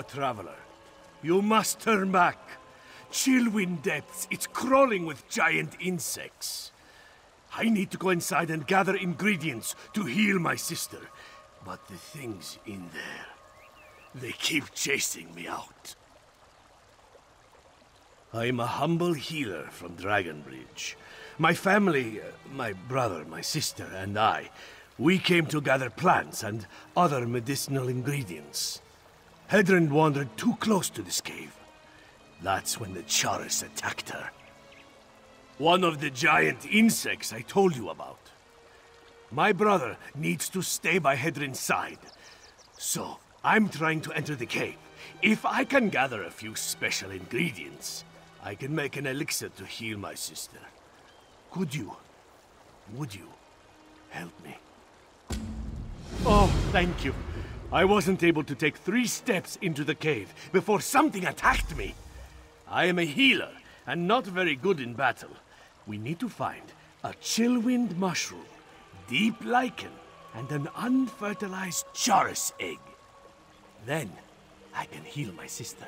traveler. You must turn back. Chillwind Depths, it's crawling with giant insects. I need to go inside and gather ingredients to heal my sister. But the things in there, they keep chasing me out. I'm a humble healer from Dragonbridge. My family, my brother, my sister, and I, we came to gather plants and other medicinal ingredients. Hedron wandered too close to this cave. That's when the Charis attacked her. One of the giant insects I told you about. My brother needs to stay by Hedron's side. So, I'm trying to enter the cave. If I can gather a few special ingredients, I can make an elixir to heal my sister. Would you help me? Oh, thank you. I wasn't able to take 3 steps into the cave before something attacked me. I am a healer, and not very good in battle. We need to find a chillwind mushroom, deep lichen, and an unfertilized Charis egg. Then, I can heal my sister.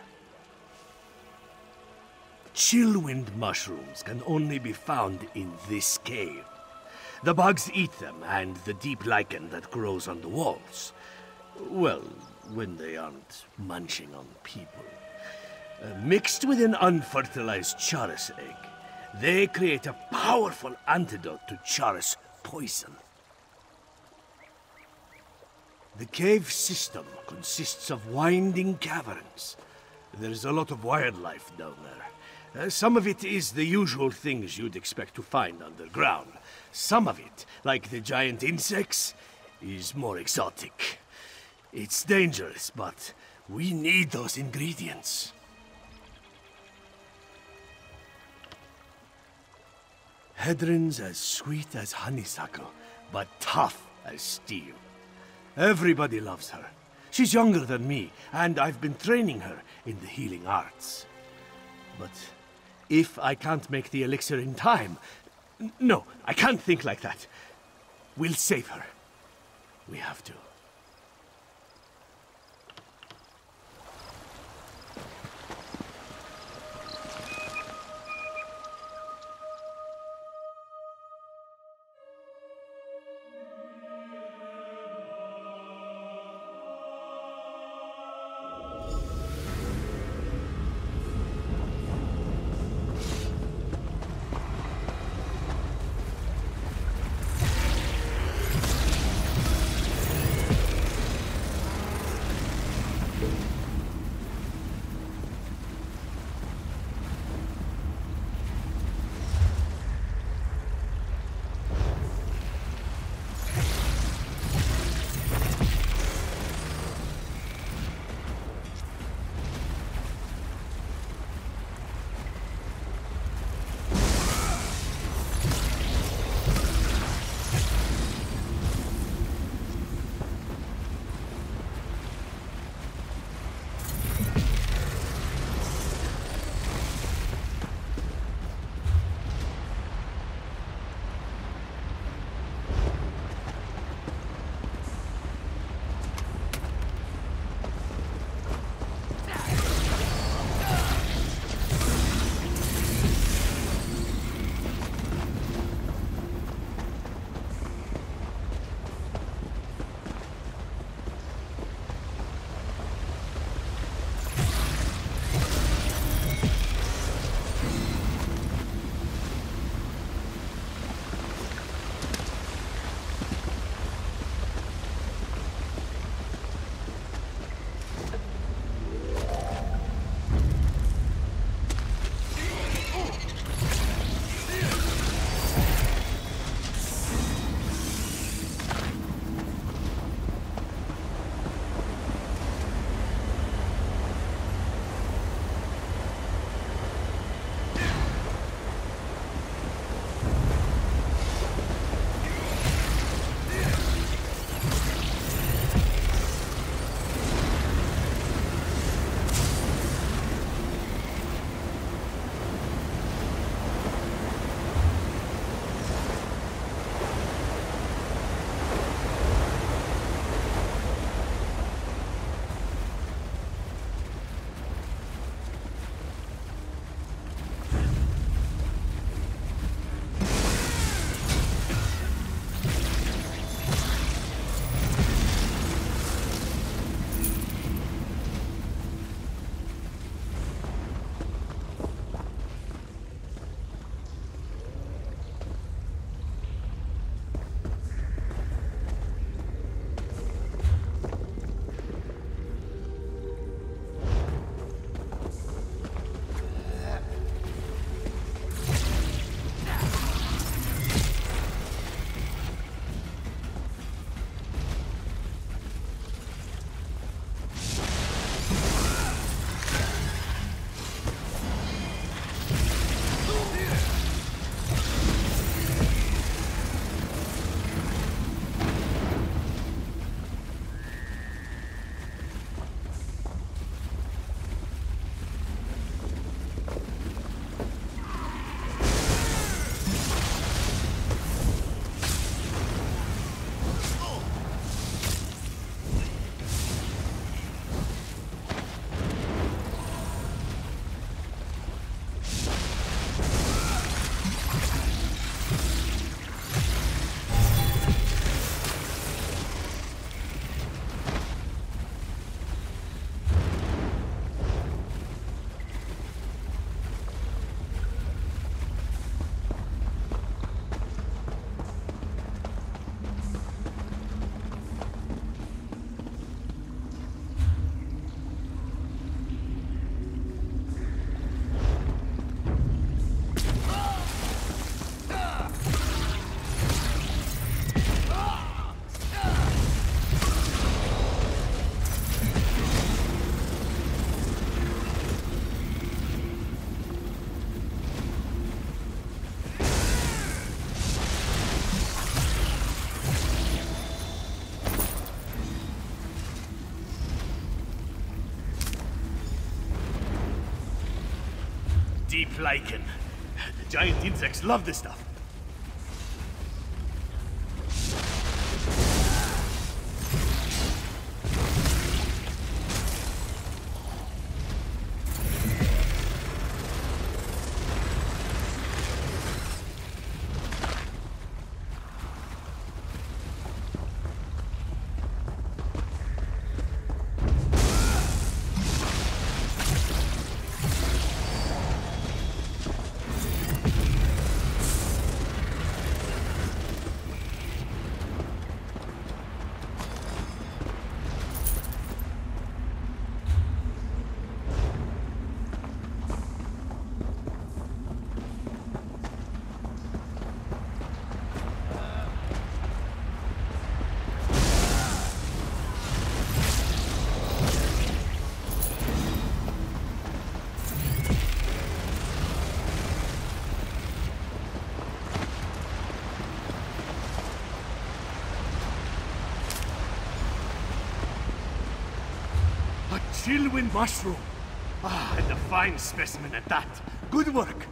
Chillwind mushrooms can only be found in this cave. The bugs eat them, and the deep lichen that grows on the walls. Well, when they aren't munching on people. Mixed with an unfertilized Charis egg, they create a powerful antidote to Charis poison. The cave system consists of winding caverns. There's a lot of wildlife down there. Some of it is the usual things you'd expect to find underground. Some of it, like the giant insects, is more exotic. It's dangerous, but we need those ingredients. Hedron's as sweet as honeysuckle, but tough as steel. Everybody loves her. She's younger than me, and I've been training her in the healing arts. But if I can't make the elixir in time... No, I can't think like that. We'll save her. We have to. Deep lichen. The giant insects love this stuff. Chillwind mushroom. Ah, and a fine specimen at that. Good work.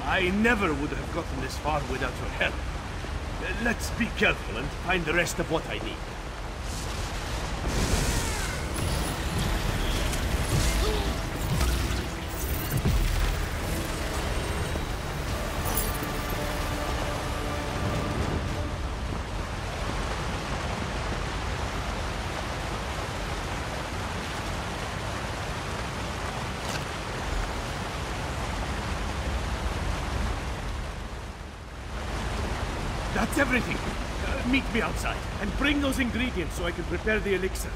I never would have gotten this far without your help. Let's be careful and find the rest of what I need. That's everything. Meet me outside, and bring those ingredients so I can prepare the elixir.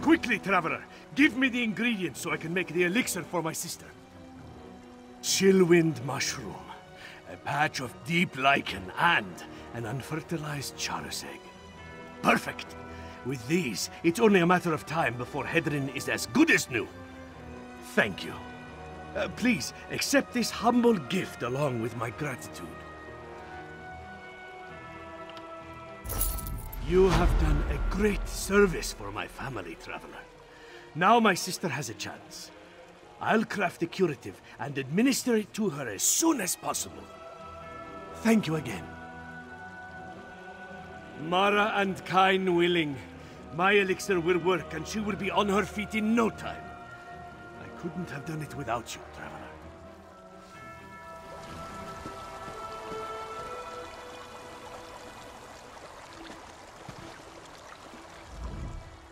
Quickly, traveler! Give me the ingredients so I can make the elixir for my sister. Chillwind mushroom, a patch of deep lichen, and an unfertilized charis egg. Perfect! With these, it's only a matter of time before Hedrin is as good as new. Thank you. Please, accept this humble gift along with my gratitude. You have done a great service for my family, traveler. Now my sister has a chance. I'll craft a curative and administer it to her as soon as possible. Thank you again. Mara and Kain willing, my elixir will work and she will be on her feet in no time. I couldn't have done it without you, traveler.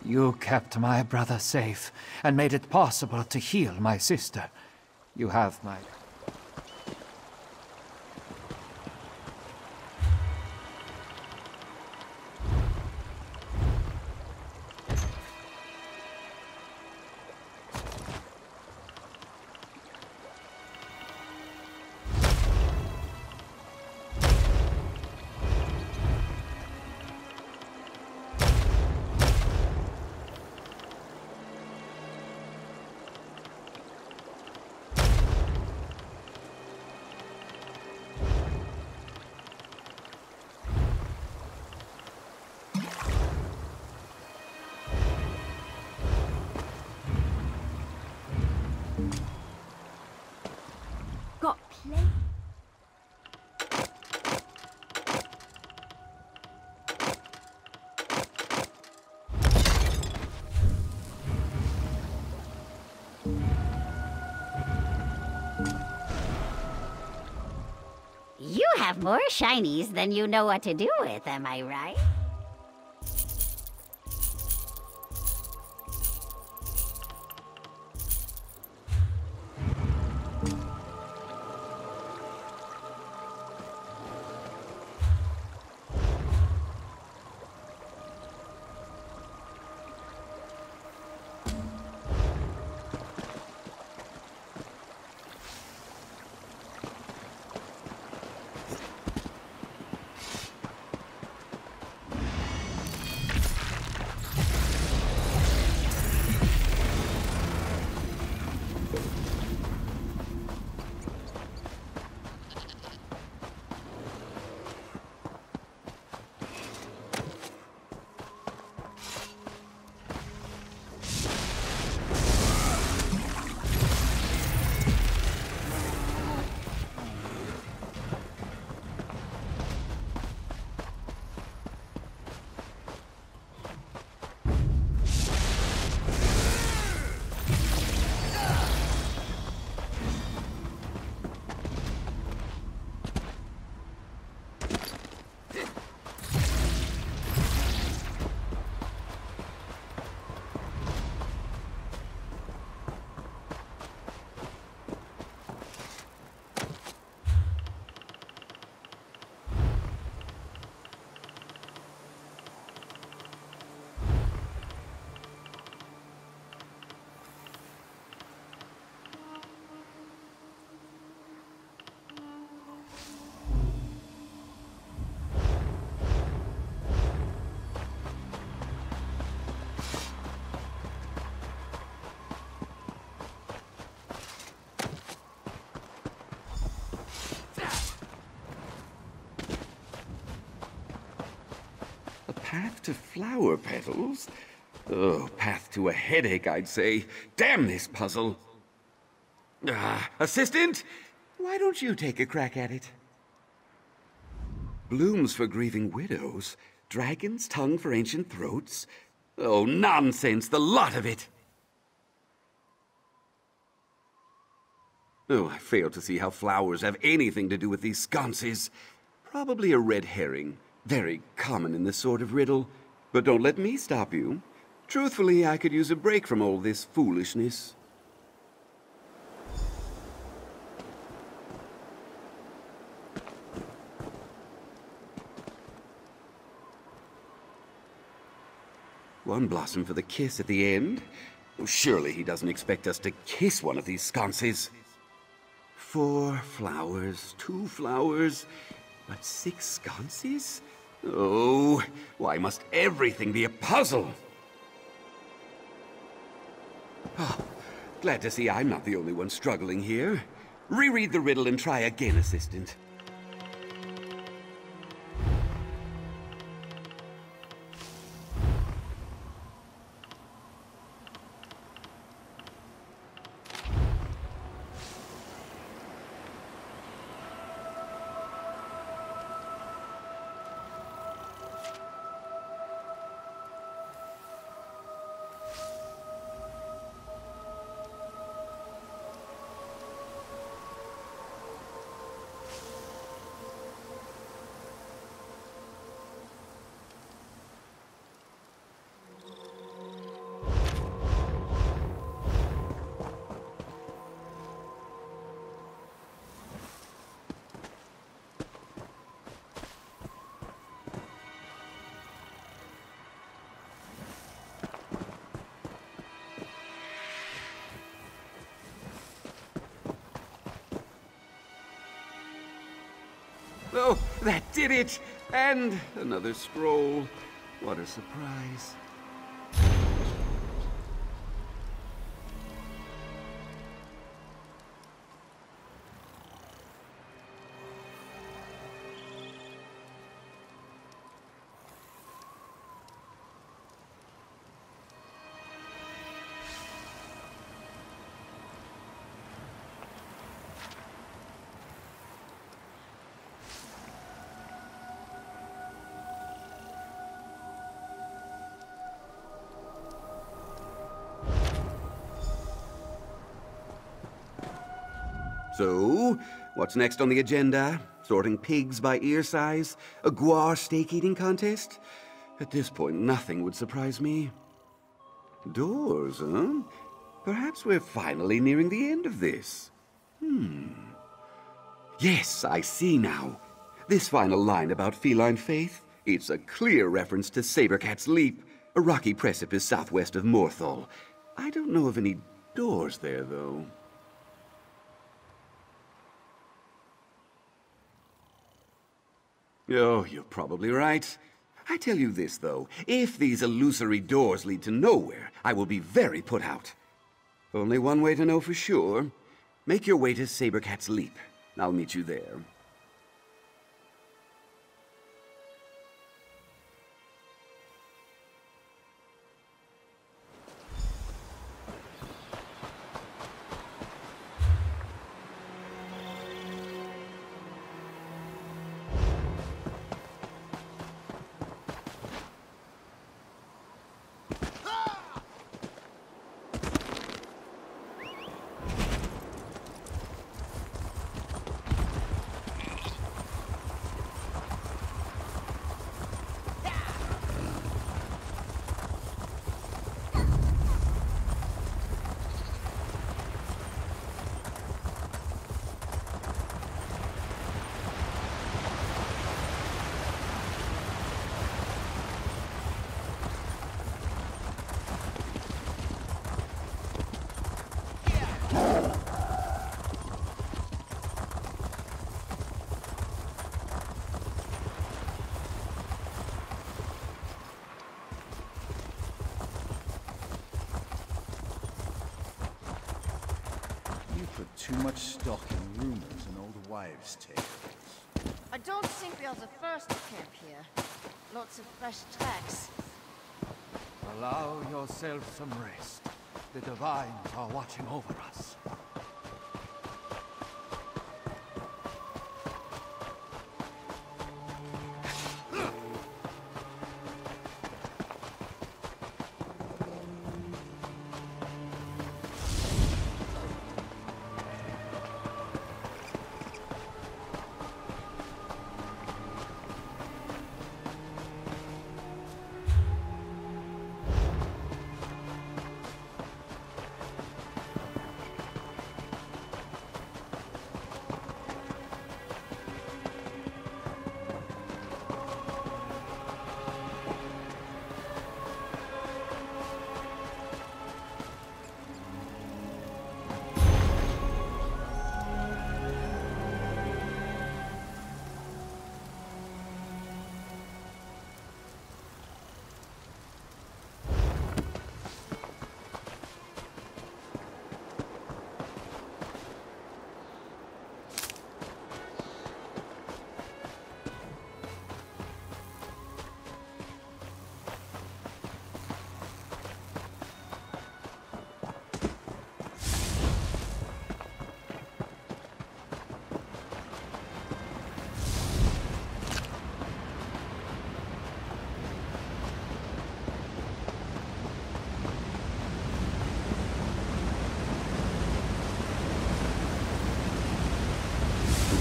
You kept my brother safe, and made it possible to heal my sister. You have my... You have more shinies than you know what to do with, am I right? Path to flower petals? Oh, path to a headache, I'd say. Damn this puzzle. Assistant? Why don't you take a crack at it? Blooms for grieving widows? Dragon's tongue for ancient throats? Oh, nonsense, the lot of it! Oh, I fail to see how flowers have anything to do with these sconces. Probably a red herring. Very common in this sort of riddle. But don't let me stop you. Truthfully, I could use a break from all this foolishness. One blossom for the kiss at the end. Oh, surely he doesn't expect us to kiss one of these sconces. 4 flowers, 2 flowers, but 6 sconces? Oh, why must everything be a puzzle? Oh, glad to see I'm not the only one struggling here. Reread the riddle and try again, Assistant. Oh, that did it! And another scroll. What a surprise. So, what's next on the agenda? Sorting pigs by ear size? A guar steak eating contest? At this point, nothing would surprise me. Doors, huh? Perhaps we're finally nearing the end of this. Yes, I see now. This final line about feline faith, it's a clear reference to Sabercat's Leap, a rocky precipice southwest of Morthal. I don't know of any doors there, though. Oh, you're probably right. I tell you this, though. If these illusory doors lead to nowhere, I will be very put out. Only one way to know for sure. Make your way to Sabercat's Leap. I'll meet you there. Too much stock in rumors and old wives' tales. I don't think we are the first to camp here. Lots of fresh tracks. Allow yourself some rest. The Divines are watching over us.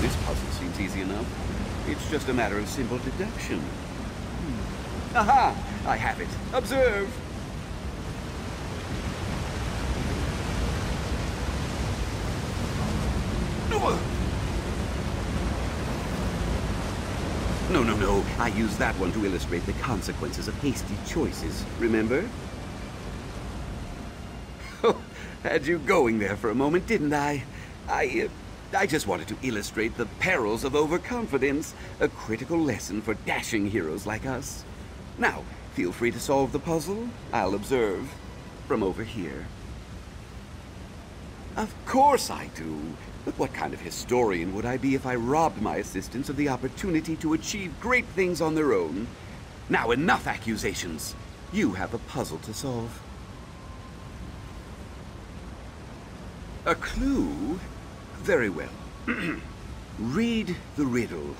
This puzzle seems easy enough. It's just a matter of simple deduction. Aha! I have it. Observe! No. I used that one to illustrate the consequences of hasty choices, remember? Oh, had you going there for a moment, didn't I? I just wanted to illustrate the perils of overconfidence, a critical lesson for dashing heroes like us. Now, feel free to solve the puzzle. I'll observe from over here. Of course I do. But what kind of historian would I be if I robbed my assistants of the opportunity to achieve great things on their own? Now, enough accusations. You have a puzzle to solve. A clue? Very well. Read the riddle.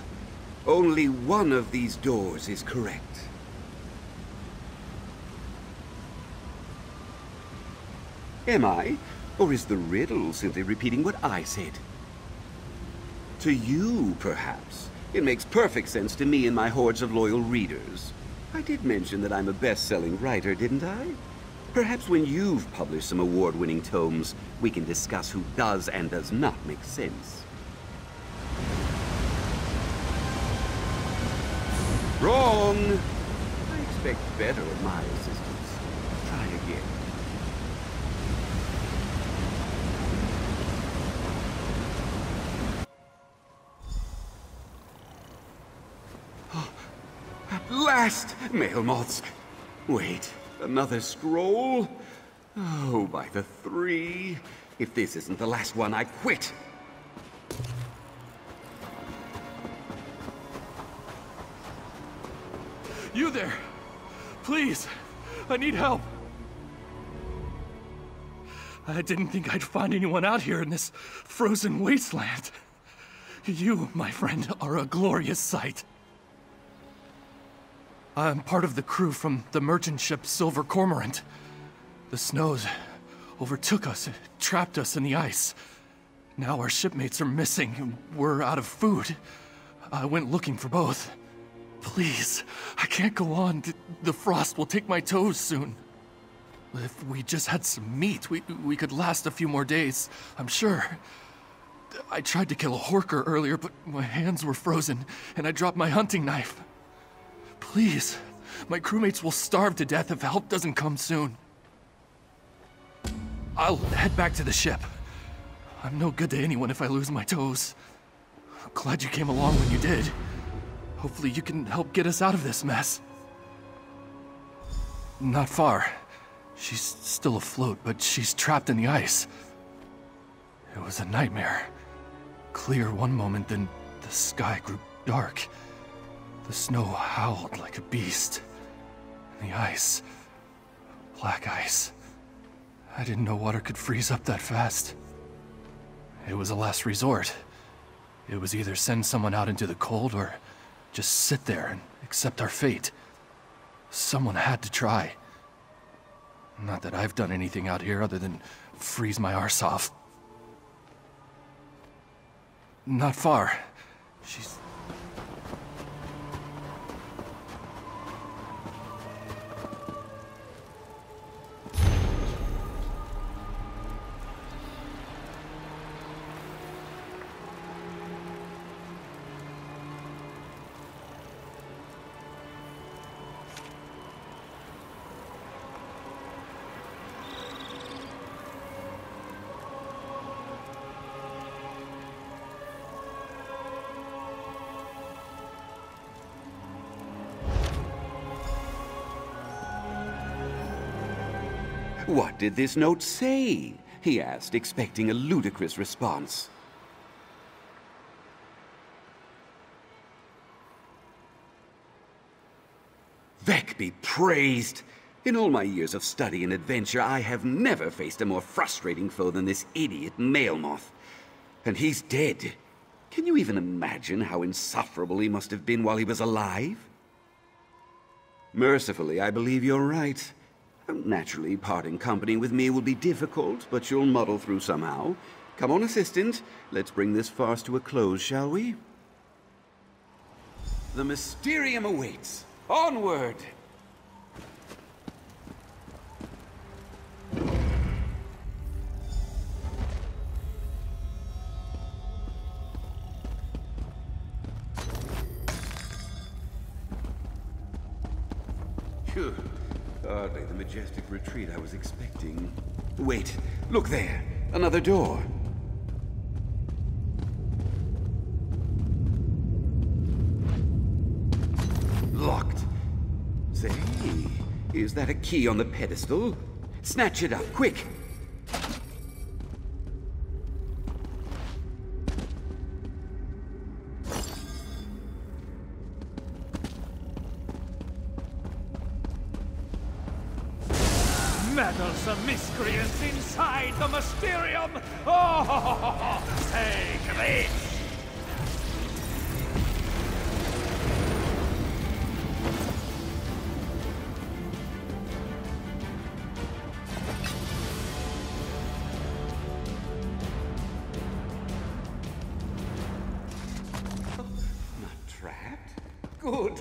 Only one of these doors is correct. Am I? Or is the riddle simply repeating what I said? To you, perhaps. It makes perfect sense to me and my hordes of loyal readers. I did mention that I'm a best-selling writer, didn't I? Perhaps when you've published some award-winning tomes, we can discuss who does and does not make sense. Wrong! I expect better of my assistants. Try again. At last, mail moths. Wait, another scroll? Oh, by the 3. If this isn't the last one, I quit. You there! Please! I need help! I didn't think I'd find anyone out here in this frozen wasteland. You, my friend, are a glorious sight. I'm part of the crew from the merchant ship Silver Cormorant. The snows overtook us, trapped us in the ice. Now our shipmates are missing, and we're out of food. I went looking for both. Please, I can't go on. The frost will take my toes soon. If we just had some meat, we could last a few more days, I'm sure. I tried to kill a horker earlier, but my hands were frozen, and I dropped my hunting knife. Please, my crewmates will starve to death if help doesn't come soon. I'll head back to the ship. I'm no good to anyone if I lose my toes. I'm glad you came along when you did. Hopefully you can help get us out of this mess. Not far. She's still afloat, but she's trapped in the ice. It was a nightmare. Clear one moment, then the sky grew dark. The snow howled like a beast. And the ice... black ice. I didn't know water could freeze up that fast. It was a last resort. It was either send someone out into the cold or just sit there and accept our fate. Someone had to try. Not that I've done anything out here other than freeze my arse off. Not far. She's... What did this note say? He asked, expecting a ludicrous response. Vec be praised! In all my years of study and adventure, I have never faced a more frustrating foe than this idiot mail moth. And he's dead. Can you even imagine how insufferable he must have been while he was alive? Mercifully, I believe you're right. Naturally, parting company with me will be difficult, but you'll muddle through somehow. Come on, assistant. Let's bring this farce to a close, shall we? The Mysterium awaits. Onward! Phew. Hardly the majestic retreat I was expecting. Wait, look there. Another door. Locked. Say, is that a key on the pedestal? Snatch it up, quick! Meddlesome miscreants inside the Mysterium! Oh, take this! Good.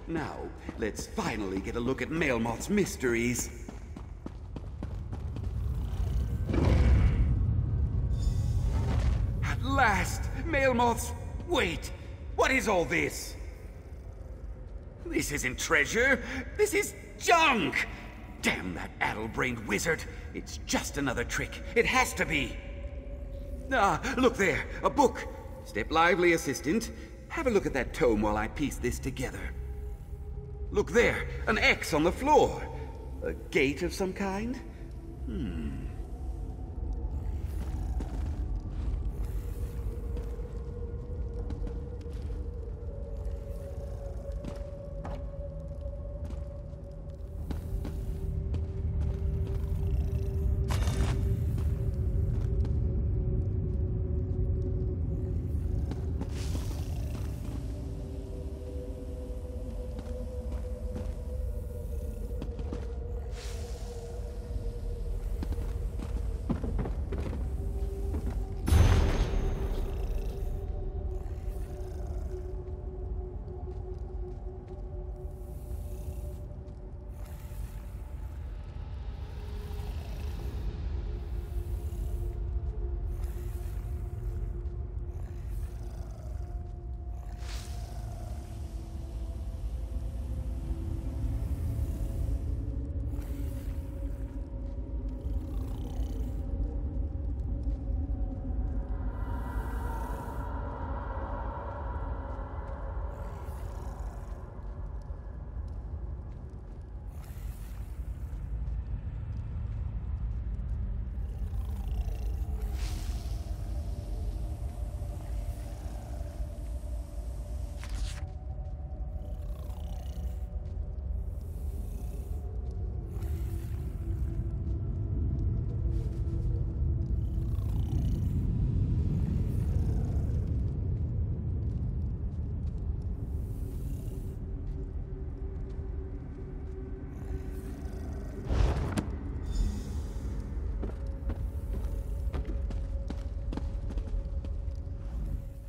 Now, let's finally get a look at Melmoth's mysteries. At last! Melmoth's... Wait! What is all this? This isn't treasure. This is junk! Damn that addle-brained wizard. It's just another trick. It has to be. Ah, look there. A book. Step lively, assistant. Have a look at that tome while I piece this together. Look there. An X on the floor. A gate of some kind?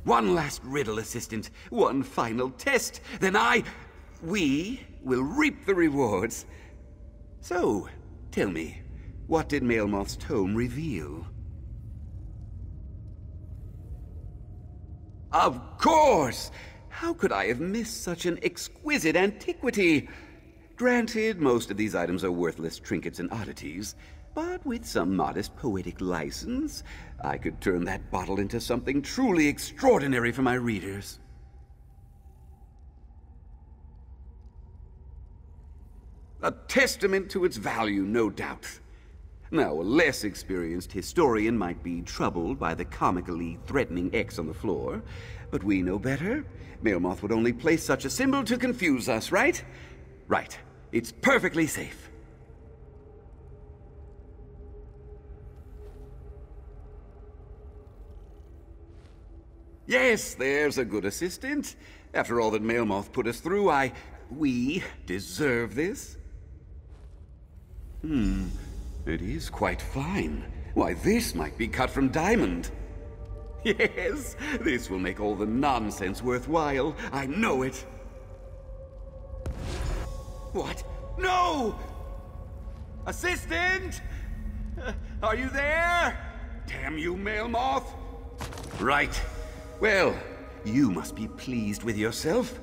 One last riddle, assistant. One final test. Then we will reap the rewards. So, tell me, what did Melmoth's tome reveal? Of course! How could I have missed such an exquisite antiquity? Granted, most of these items are worthless trinkets and oddities, but with some modest poetic license, I could turn that bottle into something truly extraordinary for my readers. A testament to its value, no doubt. Now, a less experienced historian might be troubled by the comically threatening X on the floor, but we know better. Melmoth would only place such a symbol to confuse us, right? Right. It's perfectly safe. Yes, there's a good assistant. After all that Melmoth put us through, we deserve this. It is quite fine. Why, this might be cut from diamond. Yes, this will make all the nonsense worthwhile. I know it. What? No! Assistant! Are you there? Damn you, Melmoth! Right. Well, you must be pleased with yourself.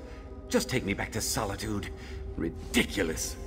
Just take me back to solitude. Ridiculous.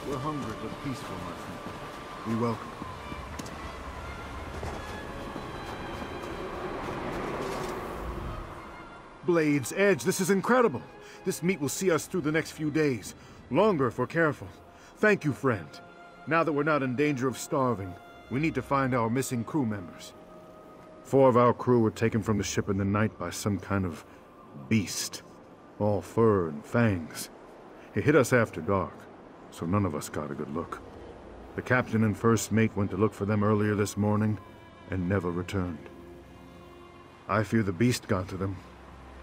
We're hungry but peaceful, my friend. Be welcome. Blade's Edge, this is incredible. This meat will see us through the next few days. Longer if we're careful. Thank you, friend. Now that we're not in danger of starving, we need to find our missing crew members. 4 of our crew were taken from the ship in the night by some kind of beast. All fur and fangs. It hit us after dark, so none of us got a good look. The captain and first mate went to look for them earlier this morning and never returned. I fear the beast got to them.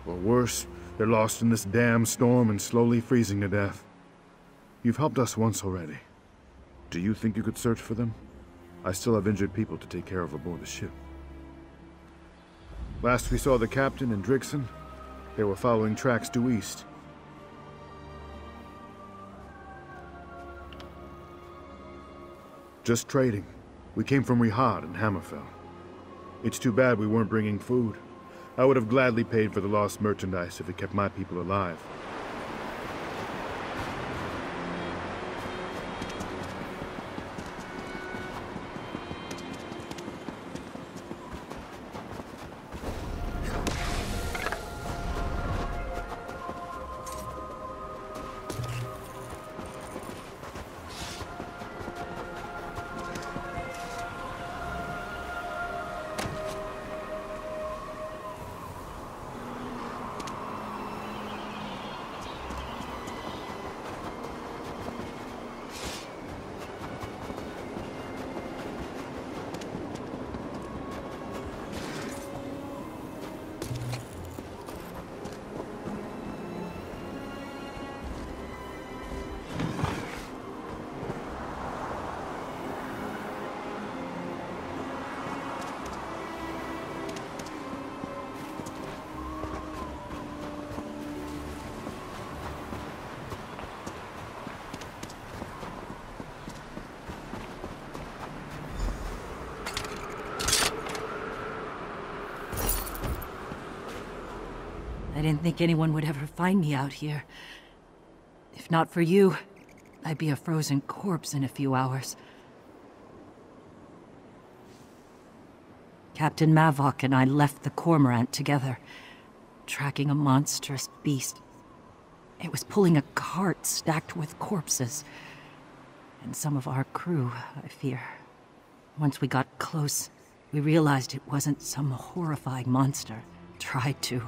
Or worse, they're lost in this damn storm and slowly freezing to death. You've helped us once already. Do you think you could search for them? I still have injured people to take care of aboard the ship. Last we saw the captain and Drigson, they were following tracks due east. Just trading. We came from Rihad and Hammerfell. It's too bad we weren't bringing food. I would have gladly paid for the lost merchandise if it kept my people alive. I didn't think anyone would ever find me out here. If not for you, I'd be a frozen corpse in a few hours. Captain Mavok and I left the Cormorant together, tracking a monstrous beast. It was pulling a cart stacked with corpses. And some of our crew, I fear. Once we got close, we realized it wasn't some horrifying monster. Tried to.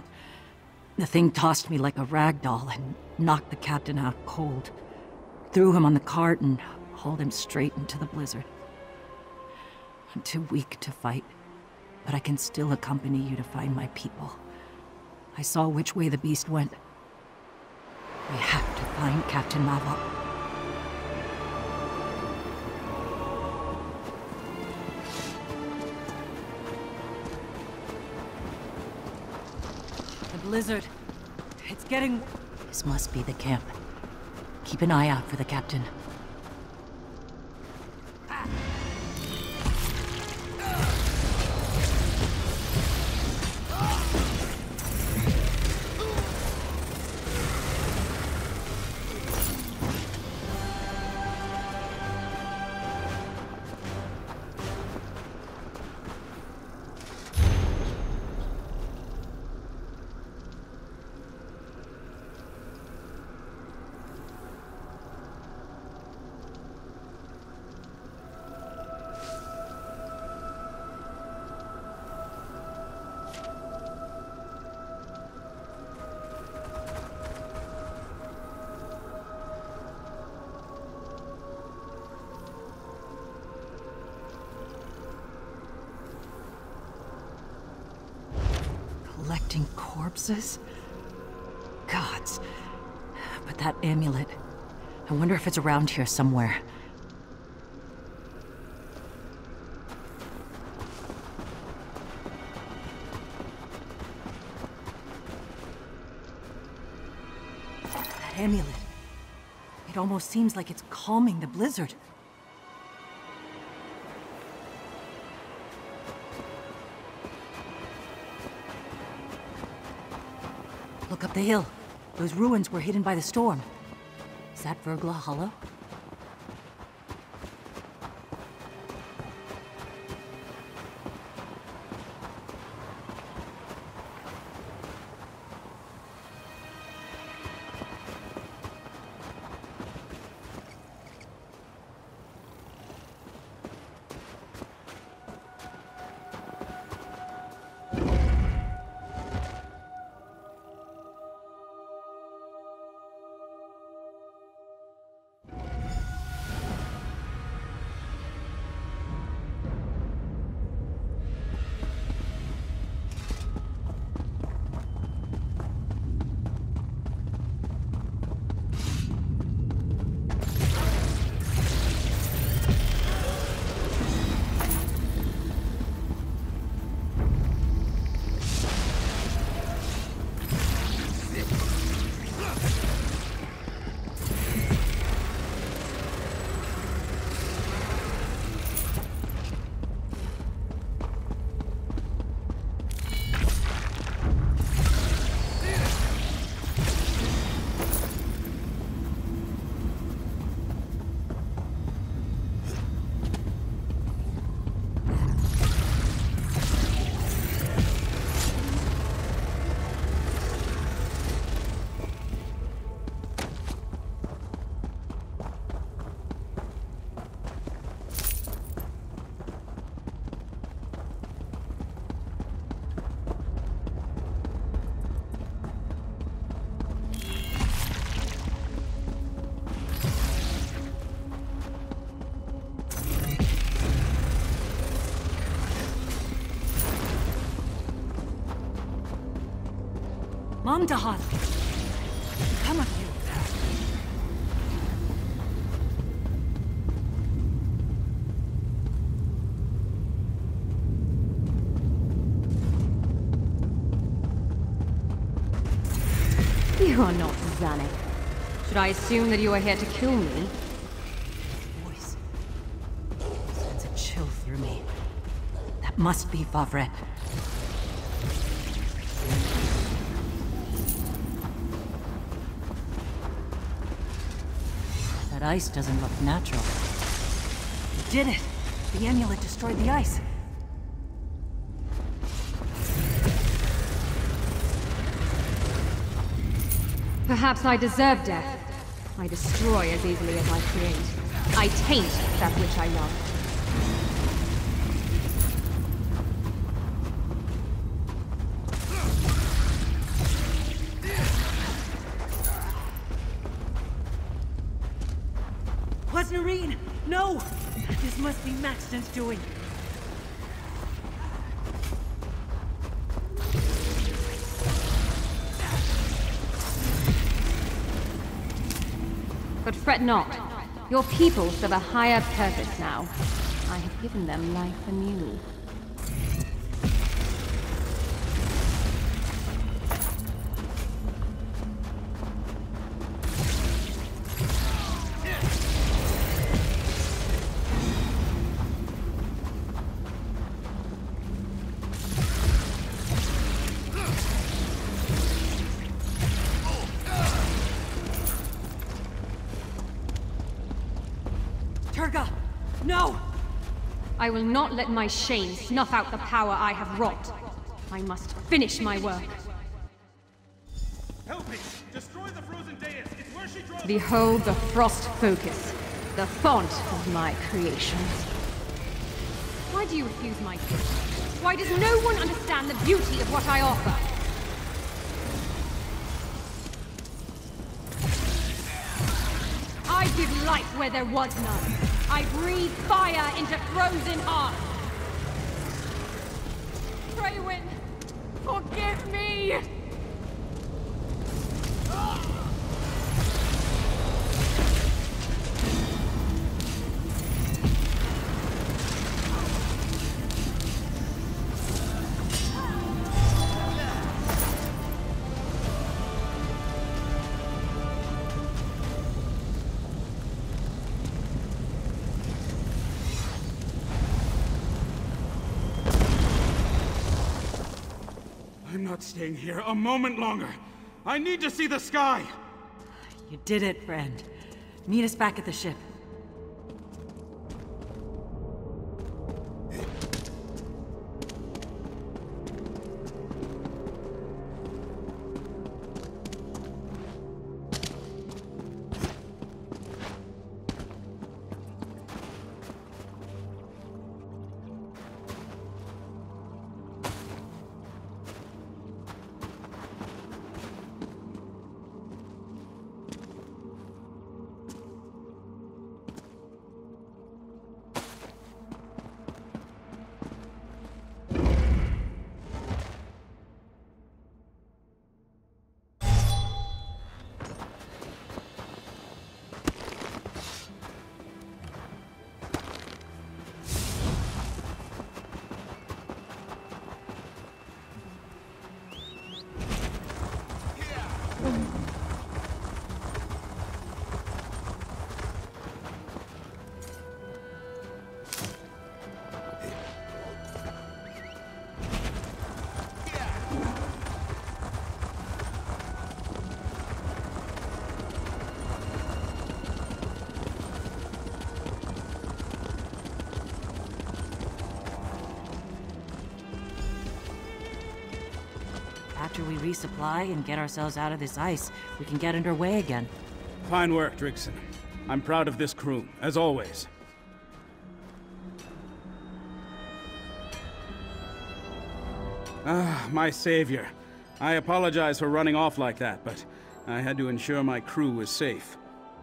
The thing tossed me like a rag doll and knocked the captain out cold. Threw him on the cart and hauled him straight into the blizzard. I'm too weak to fight, but I can still accompany you to find my people. I saw which way the beast went. We have to find Captain Mavok. Blizzard. It's getting... This must be the camp. Keep an eye out for the captain. Collecting corpses? Gods. But that amulet... I wonder if it's around here somewhere. That amulet. It almost seems like it's calming the blizzard. Look up the hill. Those ruins were hidden by the storm. Is that Vergla Hollow? Amdahan! Come of you! You are not Zanik. Should I assume that you are here to kill me? Voice sends a chill through me. That must be Favret. That ice doesn't look natural. You did it! The amulet destroyed the ice. Perhaps I deserve death. I destroy as easily as I create. I taint that which I love. Wasnarine! No! This must be Maxton's doing. But fret not. Your people serve a higher purpose now. I have given them life anew. No! I will not let my shame snuff out the power I have wrought. I must finish my work. Help me! Destroy the frozen dais! It's where she draws. Behold the frost focus, the font of my creations. Why do you refuse my gift? Why does no one understand the beauty of what I offer? I give life where there was none. I breathe fire into frozen hearts. Traywin, forgive me! I'm not staying here a moment longer. I need to see the sky! You did it, friend. Meet us back at the ship. After we resupply and get ourselves out of this ice, we can get underway again. Fine work, Drixon. I'm proud of this crew, as always. Ah, my savior. I apologize for running off like that, but I had to ensure my crew was safe.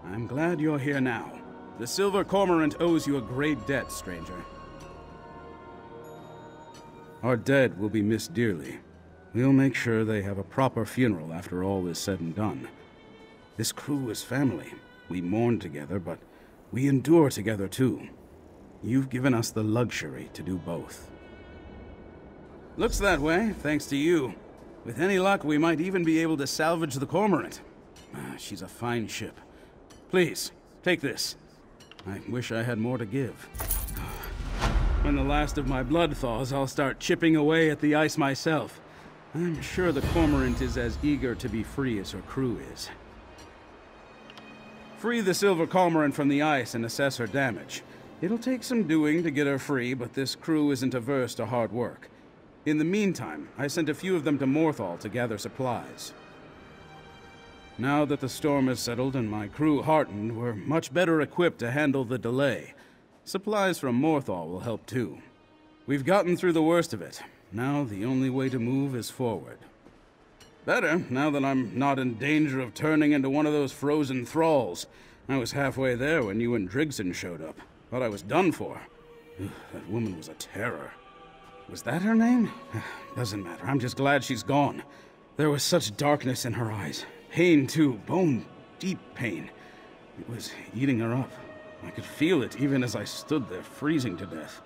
I'm glad you're here now. The Silver Cormorant owes you a great debt, stranger. Our dead will be missed dearly. We'll make sure they have a proper funeral after all is said and done. This crew is family. We mourn together, but we endure together too. You've given us the luxury to do both. Looks that way, thanks to you. With any luck, we might even be able to salvage the Cormorant. She's a fine ship. Please, take this. I wish I had more to give. When the last of my blood thaws, I'll start chipping away at the ice myself. I'm sure the Cormorant is as eager to be free as her crew is. Free the Silver Cormorant from the ice and assess her damage. It'll take some doing to get her free, but this crew isn't averse to hard work. In the meantime, I sent a few of them to Morthal to gather supplies. Now that the storm has settled and my crew heartened, we're much better equipped to handle the delay. Supplies from Morthal will help too. We've gotten through the worst of it. Now the only way to move is forward. Better, now that I'm not in danger of turning into one of those frozen thralls. I was halfway there when you and Drigson showed up. Thought I was done for. That woman was a terror. Was that her name? Doesn't matter. I'm just glad she's gone. There was such darkness in her eyes. Pain, too. Bone-deep pain. It was eating her up. I could feel it even as I stood there, freezing to death.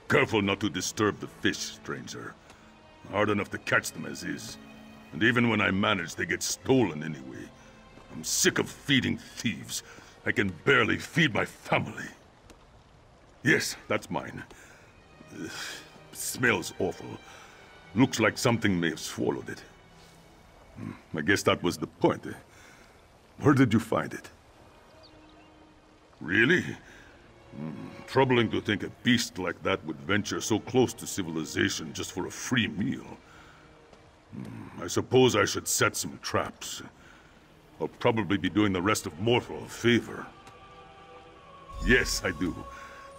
Careful not to disturb the fish, stranger. Hard enough to catch them as is. And even when I manage, they get stolen anyway. I'm sick of feeding thieves. I can barely feed my family. Yes, that's mine. Smells awful. Looks like something may have swallowed it. I guess that was the point. Where did you find it? Really? Troubling to think a beast like that would venture so close to civilization just for a free meal. I suppose I should set some traps. I'll probably be doing the rest of Morthal a favor. Yes, I do.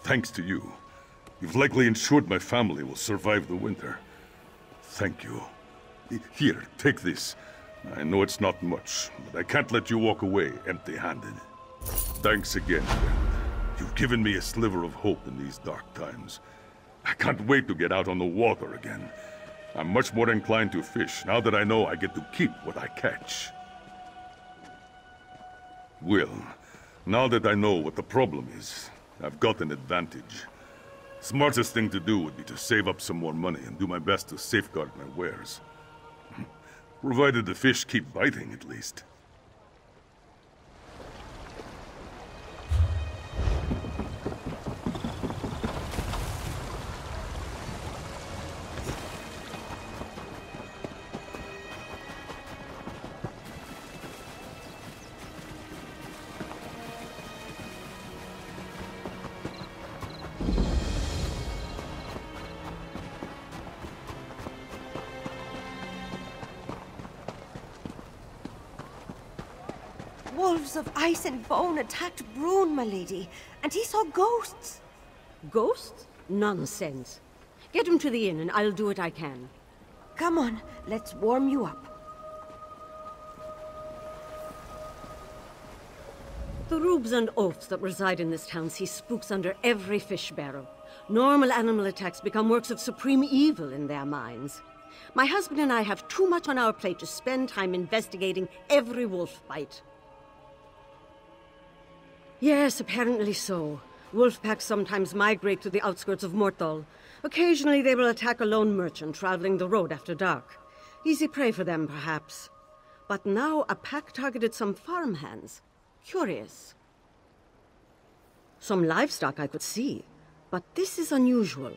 Thanks to you. You've likely ensured my family will survive the winter. Thank you. Here, take this. I know it's not much, but I can't let you walk away empty-handed. Thanks again, friend. You've given me a sliver of hope in these dark times. I can't wait to get out on the water again. I'm much more inclined to fish now that I know I get to keep what I catch. Well, now that I know what the problem is, I've got an advantage. Smartest thing to do would be to save up some more money and do my best to safeguard my wares. Provided the fish keep biting, at least. wolves of ice and bone attacked Brune, my lady, and he saw ghosts. Ghosts? Nonsense. Get him to the inn and I'll do what I can. Come on, let's warm you up. The rubes and oafs that reside in this town see spooks under every fish barrel. Normal animal attacks become works of supreme evil in their minds. My husband and I have too much on our plate to spend time investigating every wolf bite. Yes, apparently so. Wolf packs sometimes migrate to the outskirts of Morthal. Occasionally they will attack a lone merchant traveling the road after dark. Easy prey for them, perhaps. But now a pack targeted some farmhands. Curious. Some livestock I could see, but this is unusual.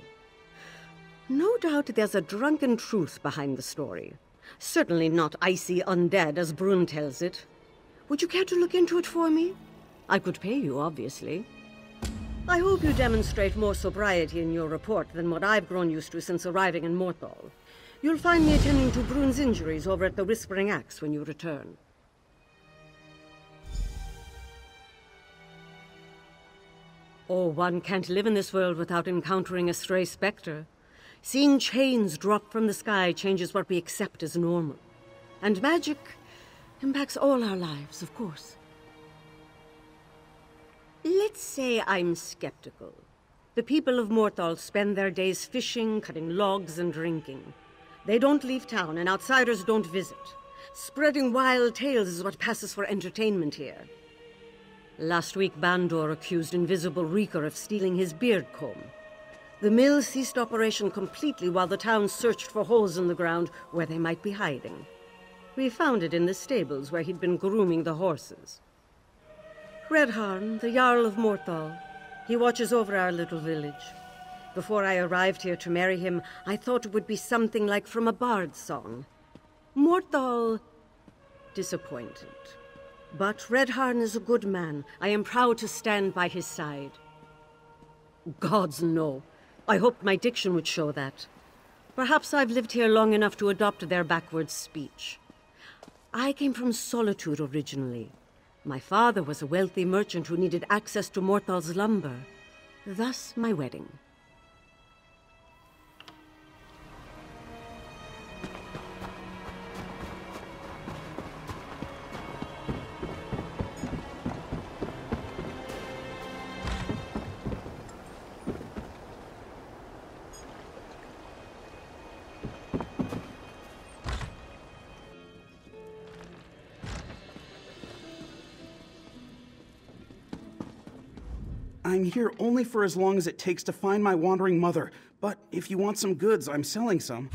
No doubt there's a drunken truth behind the story. Certainly not icy undead as Brune tells it. Would you care to look into it for me? I could pay you, obviously. I hope you demonstrate more sobriety in your report than what I've grown used to since arriving in Morthal. You'll find me attending to Brune's injuries over at the Whispering Axe when you return. Oh, one can't live in this world without encountering a stray spectre. Seeing chains drop from the sky changes what we accept as normal. And magic impacts all our lives, of course. Let's say I'm skeptical. The people of Morthal spend their days fishing, cutting logs, and drinking. They don't leave town, and outsiders don't visit. Spreading wild tales is what passes for entertainment here. Last week, Bandor accused Invisible Reeker of stealing his beard comb. The mill ceased operation completely while the town searched for holes in the ground where they might be hiding. We found it in the stables where he'd been grooming the horses. Redharn, the Jarl of Morthal, he watches over our little village. Before I arrived here to marry him, I thought it would be something like from a bard's song. Morthal disappointed. But Redharn is a good man. I am proud to stand by his side. Gods, no. I hoped my diction would show that. Perhaps I've lived here long enough to adopt their backwards speech. I came from Solitude originally. My father was a wealthy merchant who needed access to Morthal's lumber. Thus, my wedding. I'm here only for as long as it takes to find my wandering mother, but if you want some goods, I'm selling some.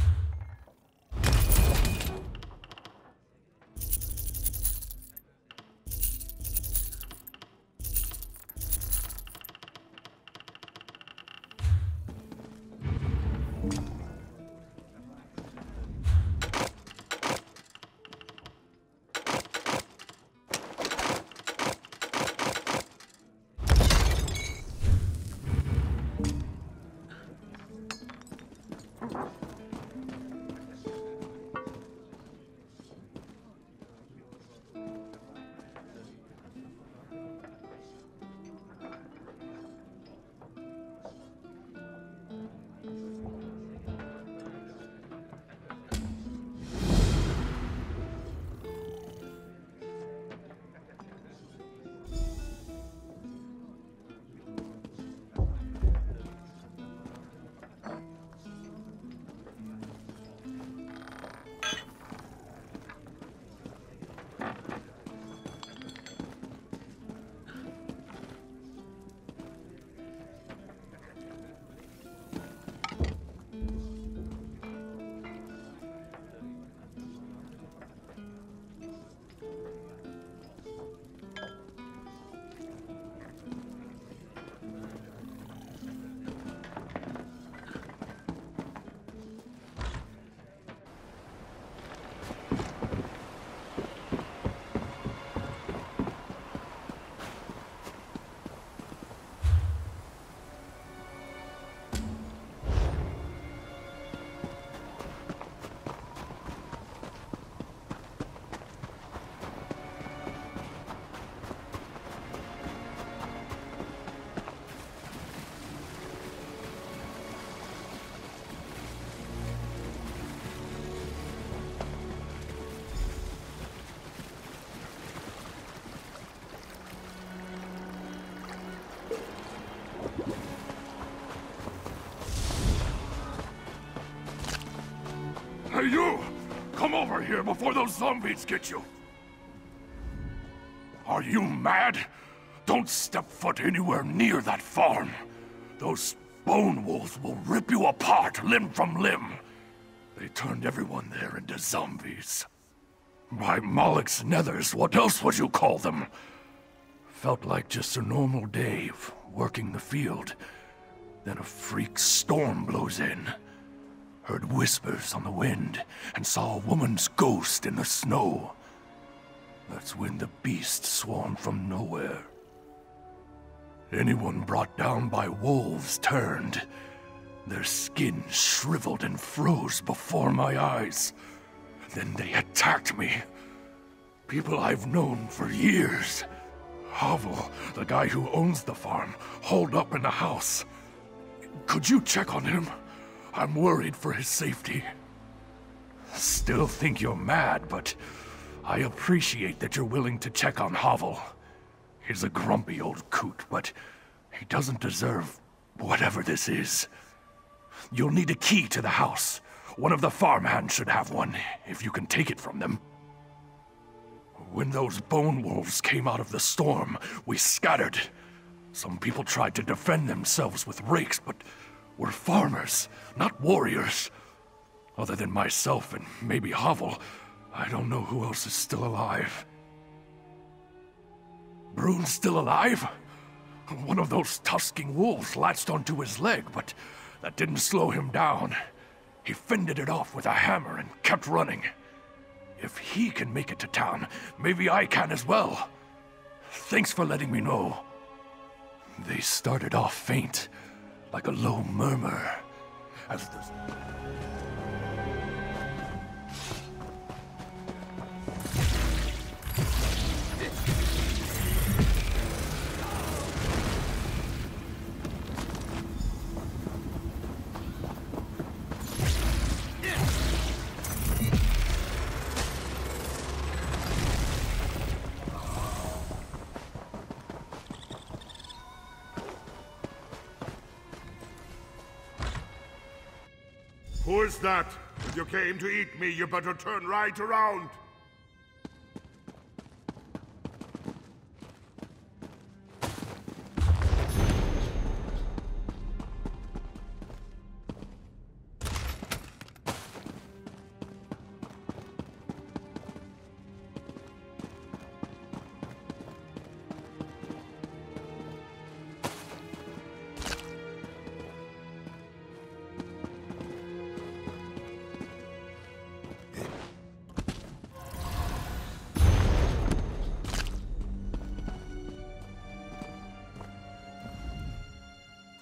Hey, you! Come over here before those zombies get you! Are you mad? Don't step foot anywhere near that farm. Those bone wolves will rip you apart, limb from limb. They turned everyone there into zombies. By Moloch's nethers, what else would you call them? Felt like just a normal day of working the field. Then a freak storm blows in. Heard whispers on the wind, and saw a woman's ghost in the snow. That's when the beast swarmed from nowhere. Anyone brought down by wolves turned. Their skin shriveled and froze before my eyes. Then they attacked me. People I've known for years. Havel, the guy who owns the farm, holed up in the house. Could you check on him? I'm worried for his safety. Still think you're mad, but I appreciate that you're willing to check on Havel. He's a grumpy old coot, but he doesn't deserve whatever this is. You'll need a key to the house. One of the farmhands should have one, if you can take it from them. When those bone wolves came out of the storm, we scattered. Some people tried to defend themselves with rakes, but we're farmers, not warriors. Other than myself and maybe Havel, I don't know who else is still alive. Brune's still alive? One of those tusking wolves latched onto his leg, but that didn't slow him down. He fended it off with a hammer and kept running. If he can make it to town, maybe I can as well. Thanks for letting me know. They started off faint, like a low murmur, as the... Who is that? If you came to eat me, you better turn right around.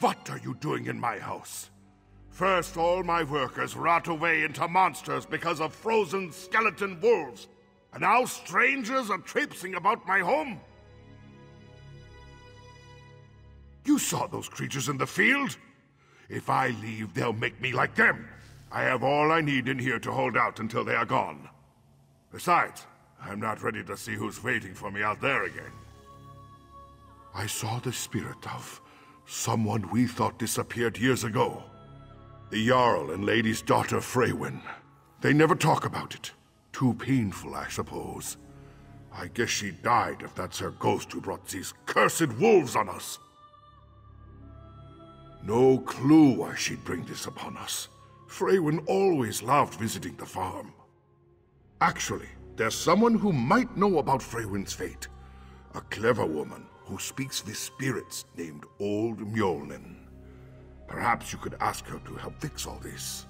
What are you doing in my house? First, all my workers rot away into monsters because of frozen skeleton wolves. And now strangers are traipsing about my home? You saw those creatures in the field? If I leave, they'll make me like them. I have all I need in here to hold out until they are gone. Besides, I'm not ready to see who's waiting for me out there again. I saw the spirit of someone we thought disappeared years ago. The Jarl and Lady's daughter, Freywin. They never talk about it. Too painful, I suppose. I guess she died if that's her ghost who brought these cursed wolves on us. No clue why she'd bring this upon us. Freywin always loved visiting the farm. Actually, there's someone who might know about Freywin's fate. A clever woman who speaks with spirits named Old Mjolnir. Perhaps you could ask her to help fix all this.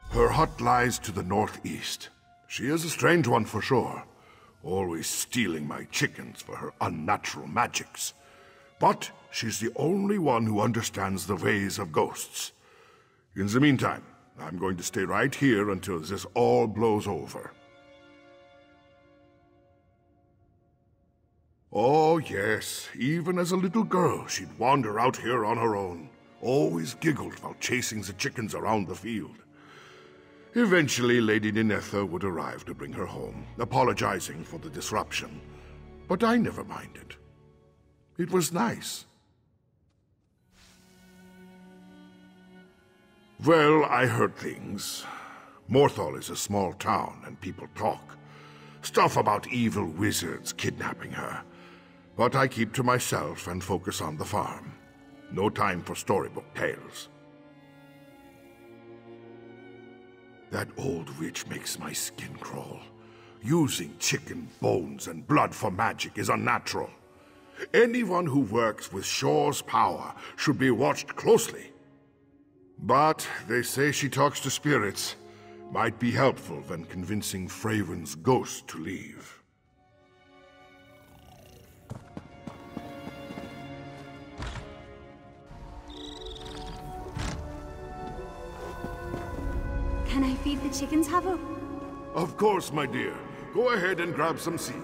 Her hut lies to the northeast. She is a strange one for sure, always stealing my chickens for her unnatural magics. But she's the only one who understands the ways of ghosts. In the meantime, I'm going to stay right here until this all blows over. Oh, yes. Even as a little girl, she'd wander out here on her own. Always giggled while chasing the chickens around the field. Eventually, Lady Ninetha would arrive to bring her home, apologizing for the disruption. But I never minded. It was nice. Well, I heard things. Morthal is a small town, and people talk. Stuff about evil wizards kidnapping her. But I keep to myself and focus on the farm. No time for storybook tales. That old witch makes my skin crawl. Using chicken bones and blood for magic is unnatural. Anyone who works with Shore's power should be watched closely. But they say she talks to spirits. Might be helpful when convincing Fraven's ghost to leave. Can I feed the chickens, Havo? Of course, my dear. Go ahead and grab some seed.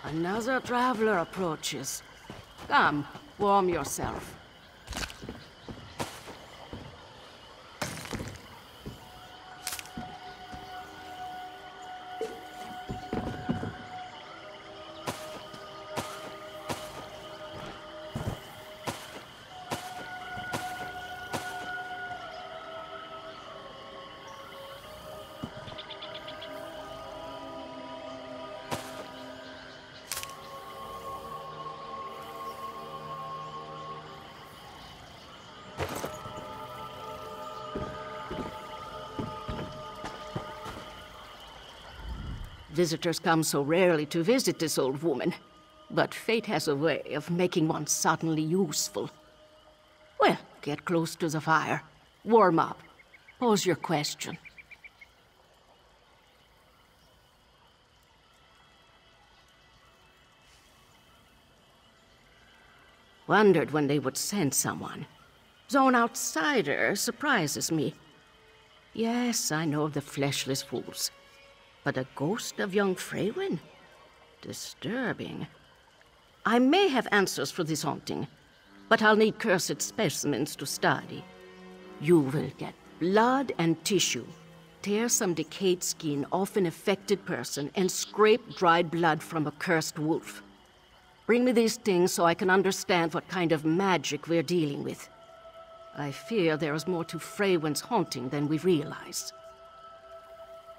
Another traveler approaches. Come, warm yourself. Visitors come so rarely to visit this old woman, but fate has a way of making one suddenly useful. Well, get close to the fire, warm up, pose your question. Wondered when they would send someone. Though an outsider surprises me. Yes, I know the fleshless fools. But a ghost of young Freywin? Disturbing. I may have answers for this haunting, but I'll need cursed specimens to study. You will get blood and tissue. Tear some decayed skin off an affected person and scrape dried blood from a cursed wolf. Bring me these things so I can understand what kind of magic we're dealing with. I fear there is more to Freywin's haunting than we realize.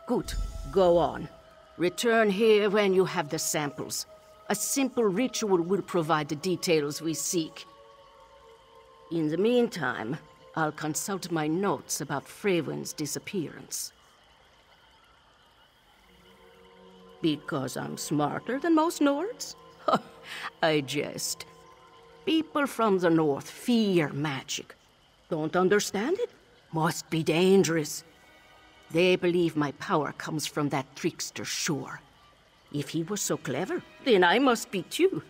Good. Go on. Return here when you have the samples. A simple ritual will provide the details we seek. In the meantime, I'll consult my notes about Freywin's disappearance. Because I'm smarter than most Nords? I jest. People from the north fear magic. Don't understand it? Must be dangerous. They believe my power comes from that trickster Shore. If he was so clever, then I must be too.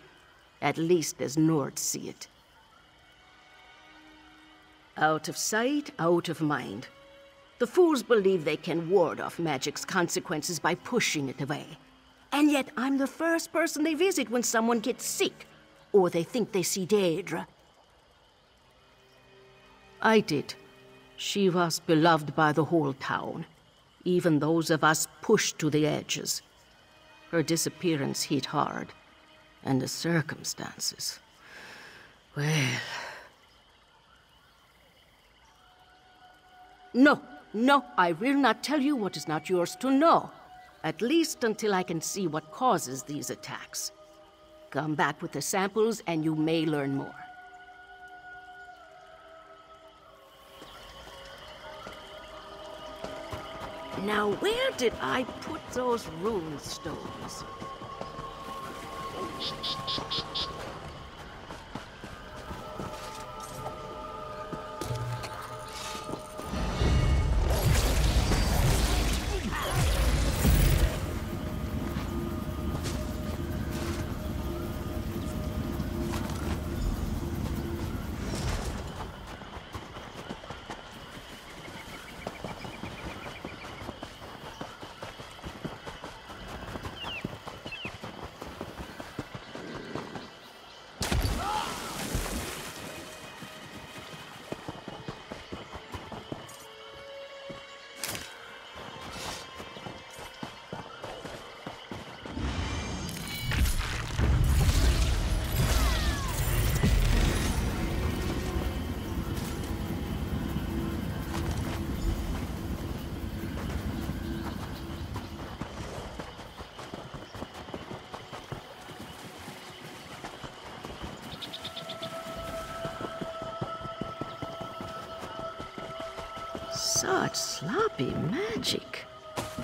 At least as Nords see it. Out of sight, out of mind. The fools believe they can ward off magic's consequences by pushing it away. And yet I'm the first person they visit when someone gets sick, or they think they see Daedra. I did. She was beloved by the whole town, even those of us pushed to the edges. Her disappearance hit hard, and the circumstances... well... No, No, I will not tell you what is not yours to know. At least until I can see what causes these attacks. Come back with the samples and you may learn more. Now, where did I put those rune stones? Such sloppy magic.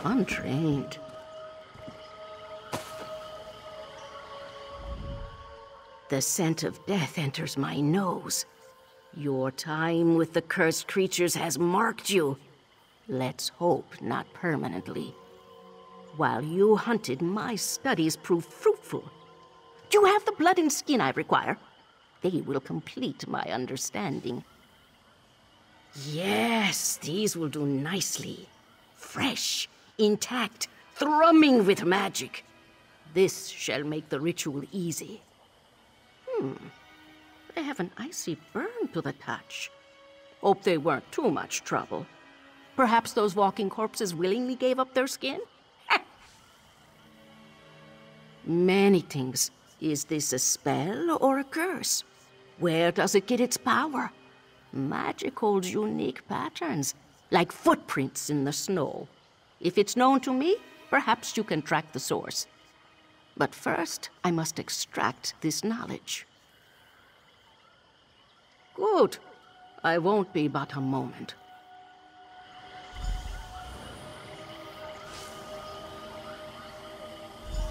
Untrained. The scent of death enters my nose. Your time with the cursed creatures has marked you. Let's hope not permanently. While you hunted, my studies proved fruitful. Do you have the blood and skin I require? They will complete my understanding. Yes, these will do nicely. Fresh, intact, thrumming with magic. This shall make the ritual easy. They have an icy burn to the touch. Hope they weren't too much trouble. Perhaps those walking corpses willingly gave up their skin? Many things. Is this a spell or a curse? Where does it get its power? Magic holds unique patterns, like footprints in the snow. If it's known to me, perhaps you can track the source. But first, I must extract this knowledge. Good. I won't be but a moment.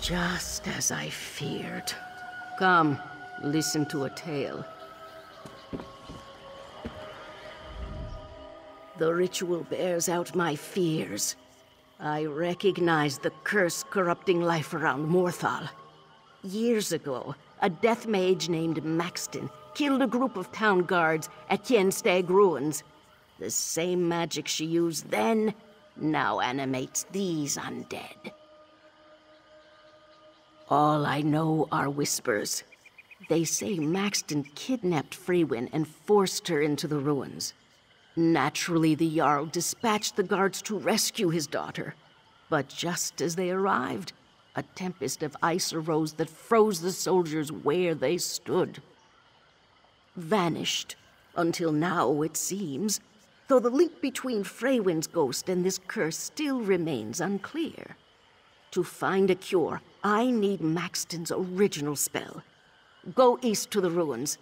Just as I feared. Come, listen to a tale. The ritual bears out my fears. I recognize the curse corrupting life around Morthal. Years ago, a death mage named Maxton killed a group of town guards at Kienstag Ruins. The same magic she used then now animates these undead. All I know are whispers. They say Maxton kidnapped Freywin and forced her into the ruins. Naturally, the Jarl dispatched the guards to rescue his daughter. But just as they arrived, a tempest of ice arose that froze the soldiers where they stood. Vanished, until now, it seems, though the link between Freywin's ghost and this curse still remains unclear. To find a cure, I need Maxton's original spell. Go east to the ruins.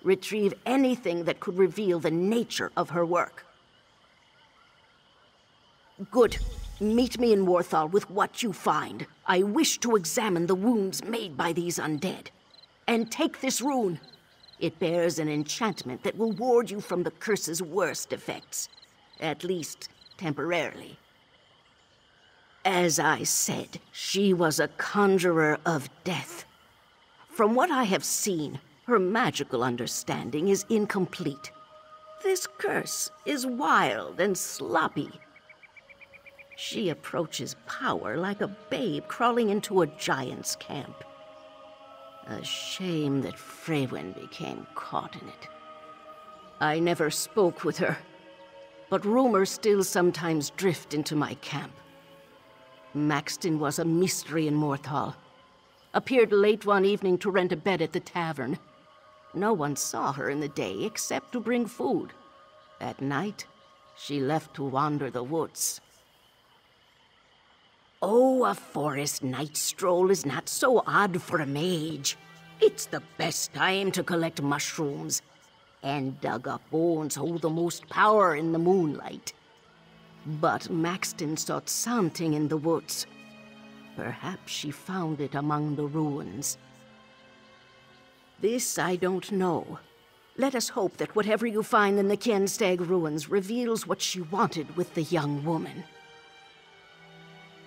Retrieve anything that could reveal the nature of her work. Good. Meet me in Morthal with what you find. I wish to examine the wounds made by these undead. And take this rune. It bears an enchantment that will ward you from the curse's worst effects. At least, temporarily. As I said, she was a conjurer of death. From what I have seen, her magical understanding is incomplete. This curse is wild and sloppy. She approaches power like a babe crawling into a giant's camp. A shame that Freywin became caught in it. I never spoke with her, but rumors still sometimes drift into my camp. Maxton was a mystery in Morthal. Appeared late one evening to rent a bed at the tavern. No one saw her in the day except to bring food. At night, She left to wander the woods. Oh, a forest night stroll is not so odd for a mage. It's the best time to collect mushrooms, and dug-up bones hold the most power in the moonlight. But Maxton sought something in the woods. Perhaps she found it among the ruins. This I don't know. Let us hope that whatever you find in the Kienstag ruins reveals what she wanted with the young woman.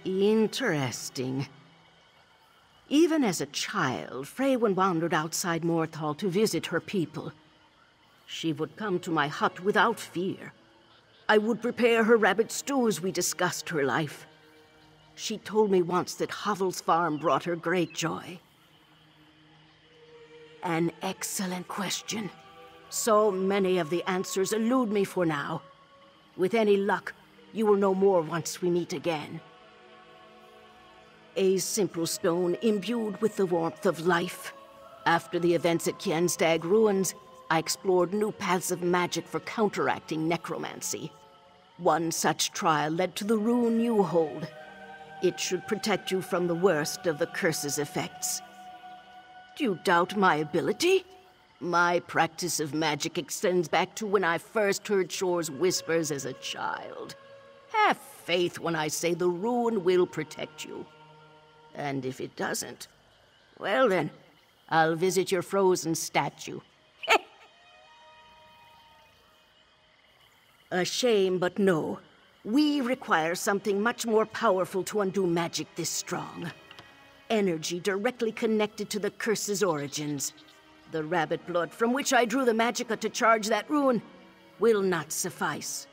Interesting. Even as a child, Freywin wandered outside Morthal to visit her people. She would come to my hut without fear. I would prepare her rabbit stew as we discussed her life. She told me once that Hovel's farm brought her great joy. An excellent question. So many of the answers elude me for now. With any luck, you will know more once we meet again. A simple stone imbued with the warmth of life. After the events at Kienstag Ruins, I explored new paths of magic for counteracting necromancy. One such trial led to the rune you hold. It should protect you from the worst of the curse's effects. Do you doubt my ability? My practice of magic extends back to when I first heard Shore's whispers as a child. Have faith when I say the rune will protect you. And if it doesn't, well then, I'll visit your frozen statue. A shame, but no. We require something much more powerful to undo magic this strong. Energy directly connected to the curse's origins. The rabbit blood from which I drew the magicka to charge that rune will not suffice.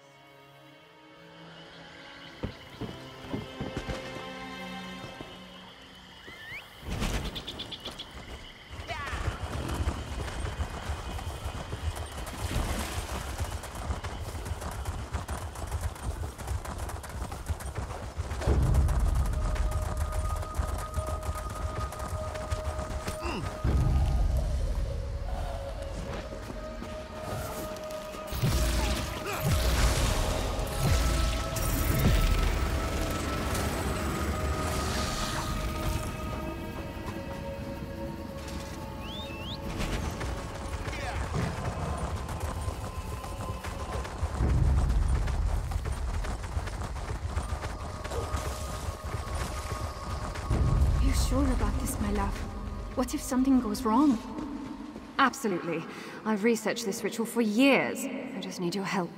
Sure about this, my love? What if something goes wrong? Absolutely. I've researched this ritual for years. I just need your help.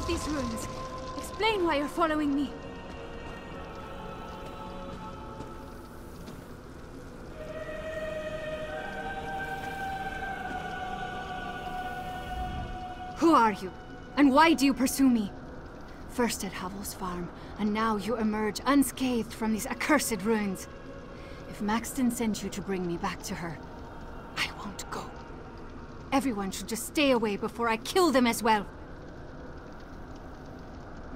of these ruins? Explain why you're following me. Who are you? And why do you pursue me? First at Havel's farm, and now you emerge unscathed from these accursed ruins. If Maxton sent you to bring me back to her, I won't go. Everyone should just stay away before I kill them as well.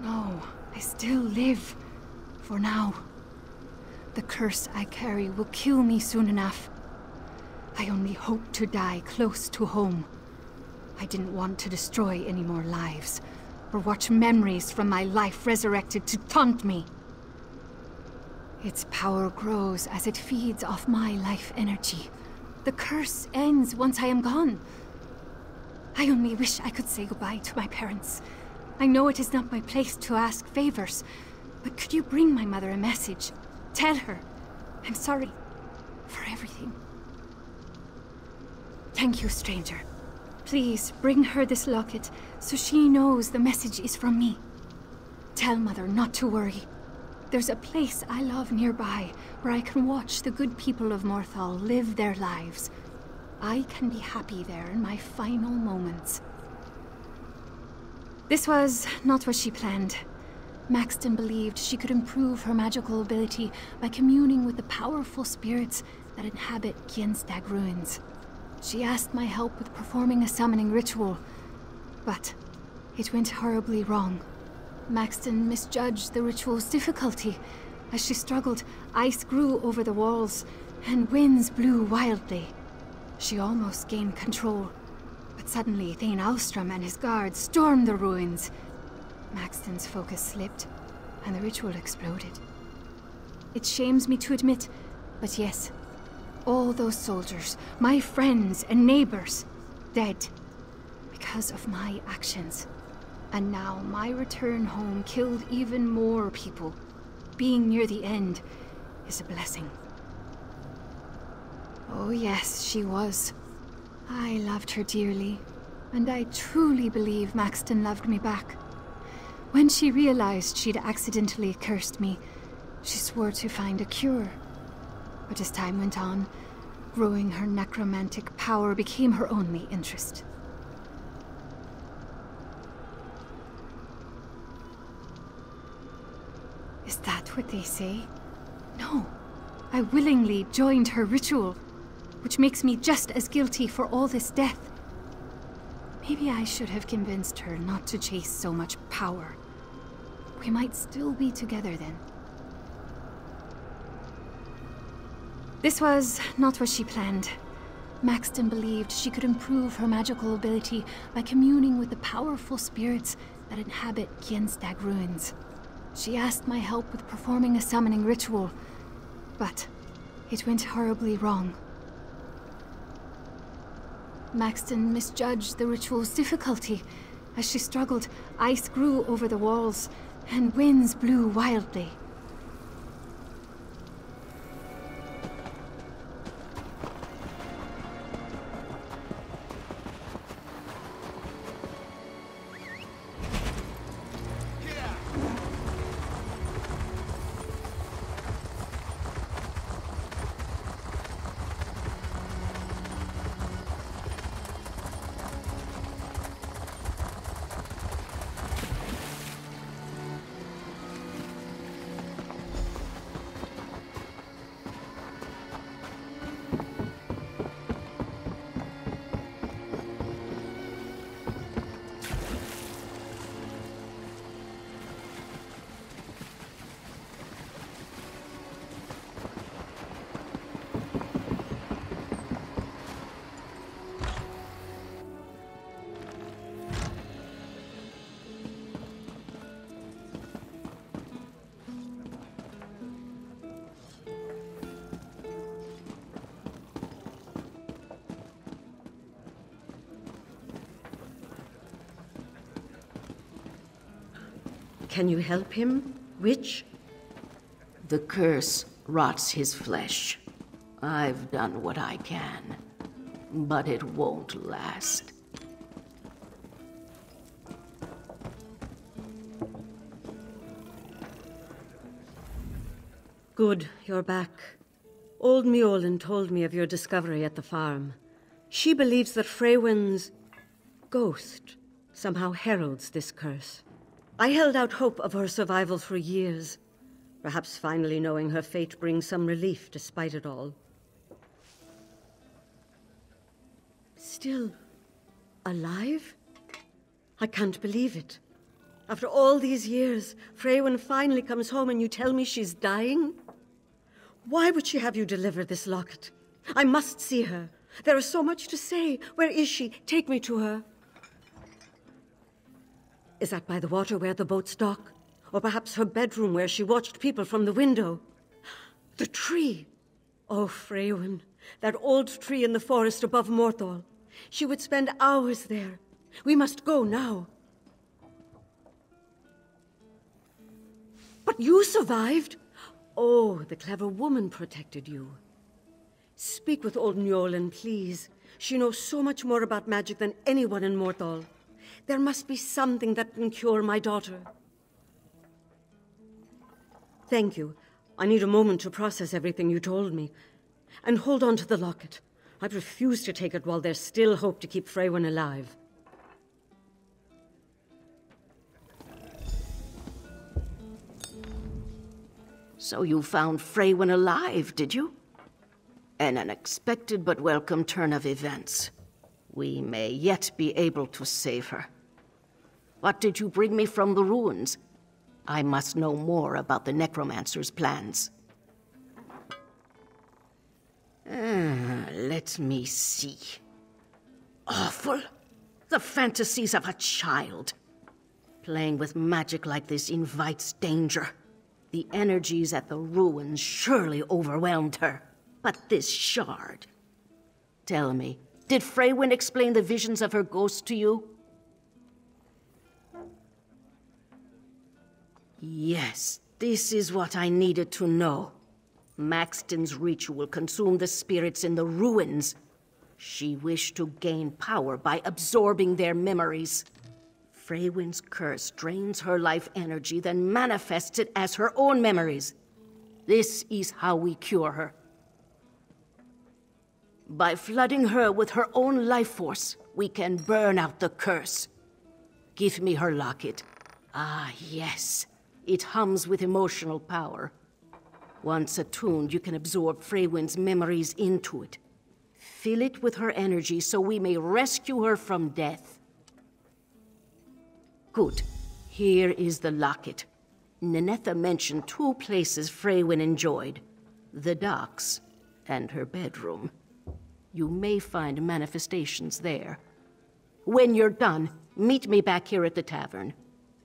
No, I still live. For now. The curse I carry will kill me soon enough. I only hope to die close to home. I didn't want to destroy any more lives, or watch memories from my life resurrected to taunt me. Its power grows as it feeds off my life energy. The curse ends once I am gone. I only wish I could say goodbye to my parents. I know it is not my place to ask favors, but could you bring my mother a message? Tell her I'm sorry for everything. Thank you, stranger. Please bring her this locket so she knows the message is from me. Tell Mother not to worry. There's a place I love nearby where I can watch the good people of Morthal live their lives. I can be happy there in my final moments. This was not what she planned. Maxton believed she could improve her magical ability by communing with the powerful spirits that inhabit Kienstag ruins. She asked my help with performing a summoning ritual, but it went horribly wrong. Maxton misjudged the ritual's difficulty. As she struggled, ice grew over the walls, and winds blew wildly. She almost gained control, but suddenly Thane Alstrom and his guards stormed the ruins. Maxton's focus slipped, and the ritual exploded. It shames me to admit, but yes, all those soldiers, my friends and neighbors, dead because of my actions. And now my return home killed even more people. Being near the end is a blessing. Oh yes, she was. I loved her dearly, and I truly believe Maxton loved me back. When she realized she'd accidentally cursed me, she swore to find a cure. But as time went on, growing her necromantic power became her only interest. Is that what they say? No. I willingly joined her ritual, which makes me just as guilty for all this death. Maybe I should have convinced her not to chase so much power. We might still be together then. This was not what she planned. Maxton believed she could improve her magical ability by communing with the powerful spirits that inhabit Kienstag ruins. She asked my help with performing a summoning ritual, but it went horribly wrong. Maxton misjudged the ritual's difficulty. As she struggled, ice grew over the walls, and winds blew wildly. Can you help him, witch? The curse rots his flesh. I've done what I can, but it won't last. Good, you're back. Old Mjolnir told me of your discovery at the farm. She believes that Freywin's ghost somehow heralds this curse. I held out hope of her survival for years. Perhaps finally knowing her fate brings some relief despite it all. Still alive? I can't believe it. After all these years, Freywin finally comes home and you tell me she's dying? Why would she have you deliver this locket? I must see her. There is so much to say. Where is she? Take me to her. Is that by the water where the boats dock? Or perhaps her bedroom where she watched people from the window? The tree! Oh, Freywin, that old tree in the forest above Morthal. She would spend hours there. We must go now. But you survived? Oh, the clever woman protected you. Speak with old Mjolnir, please. She knows so much more about magic than anyone in Morthal. There must be something that can cure my daughter. Thank you. I need a moment to process everything you told me. And hold on to the locket. I refuse to take it while there's still hope to keep Freywin alive. So you found Freywin alive, did you? An unexpected but welcome turn of events. We may yet be able to save her. What did you bring me from the ruins? I must know more about the necromancer's plans. Let me see. Awful. The fantasies of a child. Playing with magic like this invites danger. The energies at the ruins surely overwhelmed her. But this shard... Tell me, did Freywin explain the visions of her ghost to you? Yes, this is what I needed to know. Maxton's ritual consumed the spirits in the ruins. She wished to gain power by absorbing their memories. Freywin's curse drains her life energy, then manifests it as her own memories. This is how we cure her. By flooding her with her own life force, we can burn out the curse. Give me her locket. Ah, yes. It hums with emotional power. Once attuned, you can absorb Freywin's memories into it. Fill it with her energy so we may rescue her from death. Good. Here is the locket. Nenetha mentioned 2 places Freywin enjoyed. The docks and her bedroom. You may find manifestations there. When you're done, meet me back here at the tavern.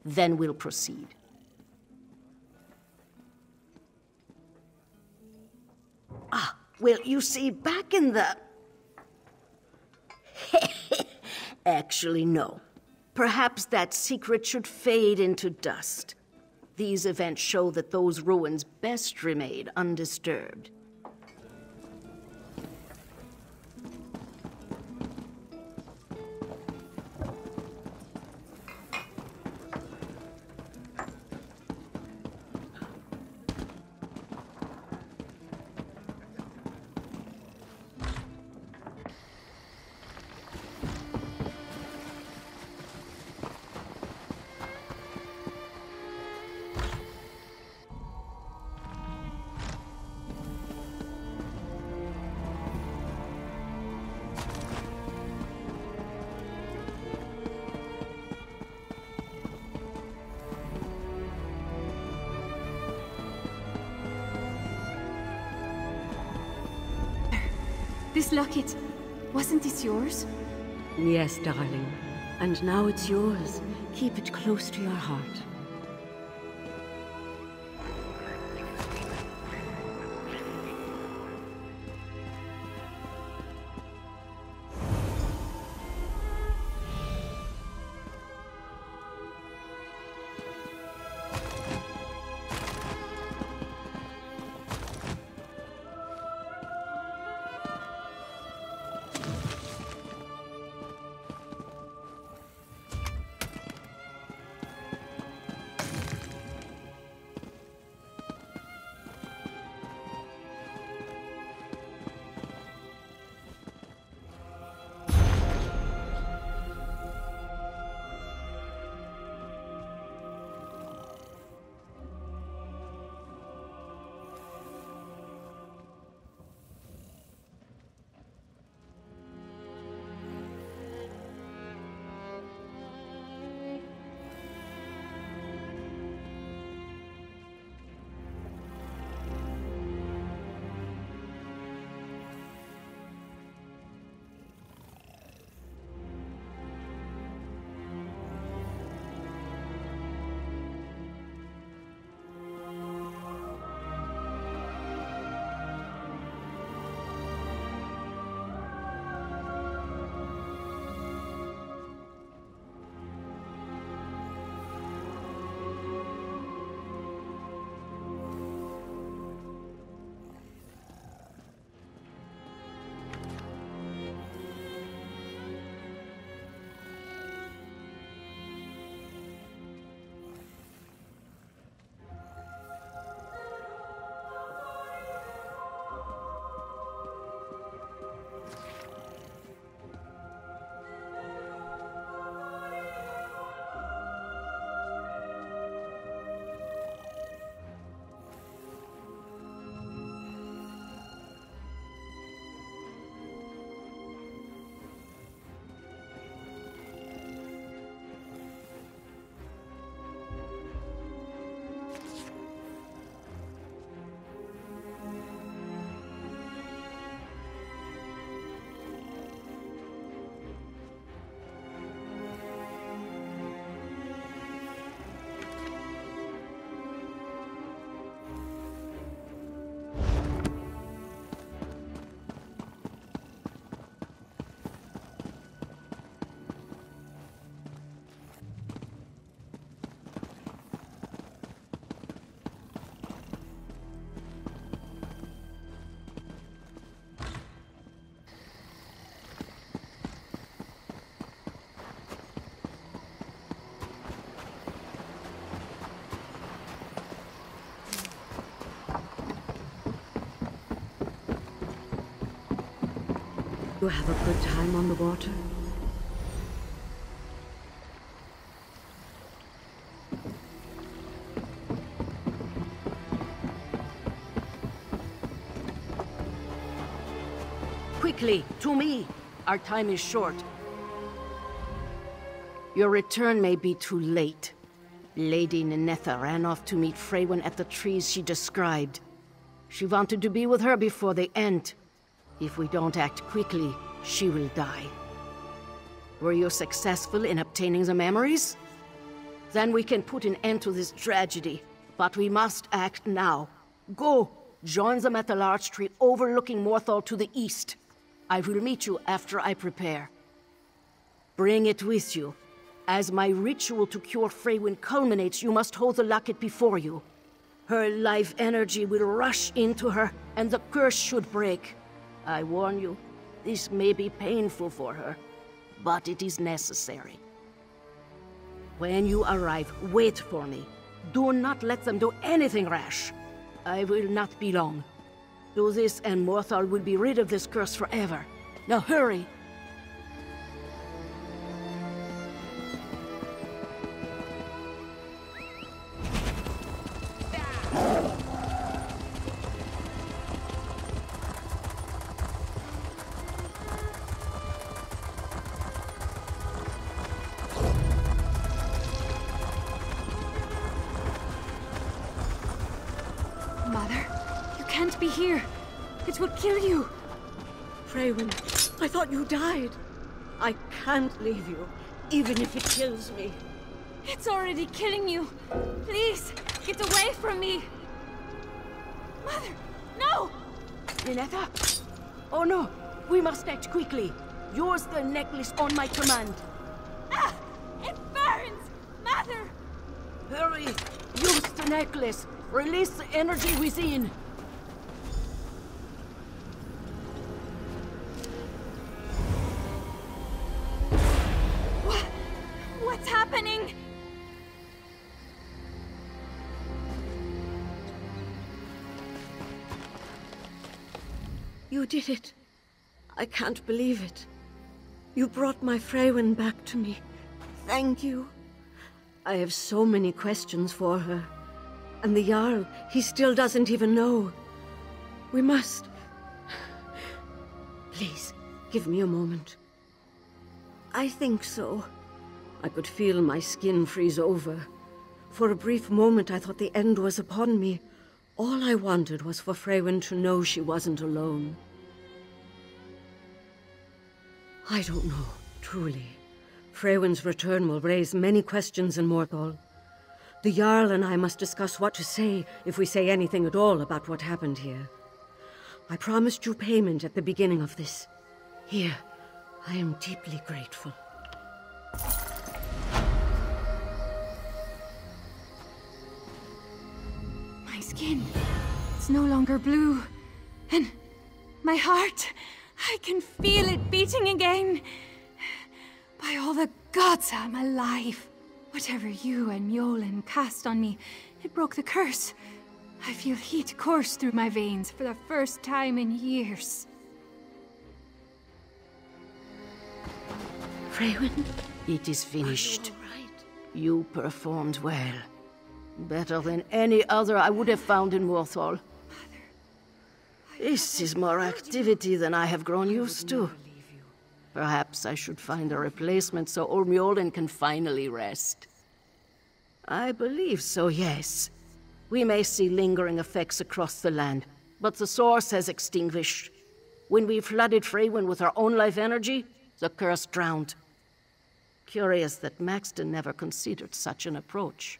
Then we'll proceed. Ah, well, you see, back in the... Actually, no. Perhaps that secret should fade into dust. These events show that those ruins best remain undisturbed. This locket, wasn't this yours? Yes, darling. And now it's yours. Keep it close to your heart. You have a good time on the water? Quickly, to me. Our time is short. Your return may be too late. Lady Ninetha ran off to meet Freywin at the trees she described. She wanted to be with her before the end. If we don't act quickly, she will die. Were you successful in obtaining the memories? Then we can put an end to this tragedy. But we must act now. Go! Join them at the large tree overlooking Morthal to the east. I will meet you after I prepare. Bring it with you. As my ritual to cure Freywin culminates, you must hold the locket before you. Her life energy will rush into her, and the curse should break. I warn you, this may be painful for her, but it is necessary. When you arrive, wait for me. Do not let them do anything rash. I will not be long. Do this, and Morthal will be rid of this curse forever. Now hurry! Mother, you can't be here. It will kill you. Freywin, I thought you died. I can't leave you, even if it kills me. It's already killing you. Please, get away from me. Mother, no! Ninetha? Oh no! We must act quickly. Use the necklace on my command. Ah! It burns! Mother! Hurry! Use the necklace. Release the energy within. What's happening? You did it. I can't believe it. You brought my Freywin back to me. Thank you. I have so many questions for her. And the Jarl, he still doesn't even know. We must... Please, give me a moment. I think so. I could feel my skin freeze over. For a brief moment, I thought the end was upon me. All I wanted was for Freywin to know she wasn't alone. I don't know, truly. Freywin's return will raise many questions in Morthal. The Jarl and I must discuss what to say, if we say anything at all about what happened here. I promised you payment at the beginning of this. Here, I am deeply grateful. My skin, it's no longer blue. And my heart, I can feel it beating again. By all the gods, I'm alive. Whatever you and Mjolnir cast on me, it broke the curse. I feel heat course through my veins for the first time in years. Freywin, it is finished. You performed well. Better than any other I would have found in Morthal. This is more activity than I have grown used to. Perhaps I should find a replacement so old Mjolnir can finally rest. I believe so, yes. We may see lingering effects across the land, but the source has extinguished. When we flooded Freywin with our own life energy, the curse drowned. Curious that Maxton never considered such an approach.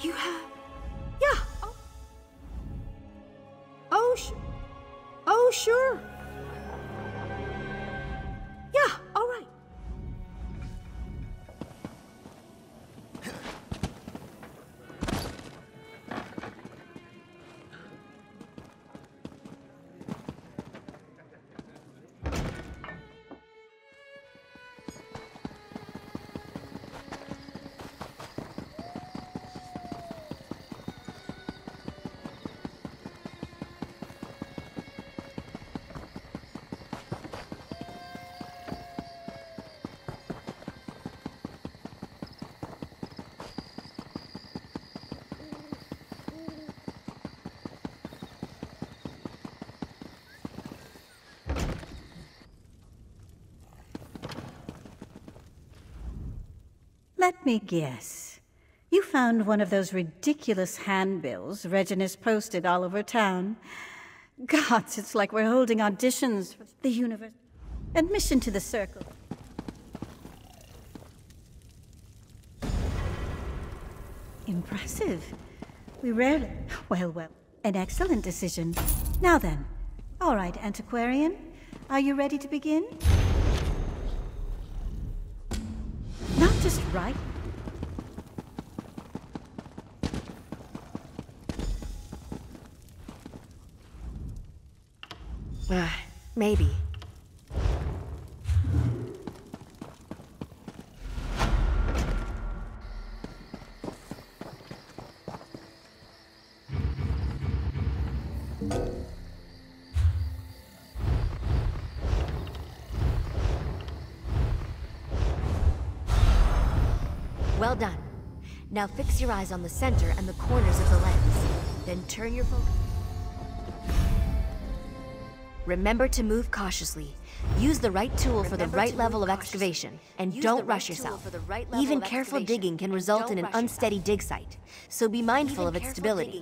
You have... Yeah. Oh, sure. Yeah, all right. Let me guess. You found one of those ridiculous handbills Reginus posted all over town. Gods, it's like we're holding auditions for the universe. Admission to the circle. Impressive. We rarely... Well, an excellent decision. Now then. All right, antiquarian. Are you ready to begin? Not just right. Maybe. Well done. Now fix your eyes on the center and the corners of the lens. Then turn your focus. Remember to move cautiously. Use the right tool for the right level of excavation, and don't rush yourself. Even careful digging can result in an unsteady dig site, so be mindful of its stability.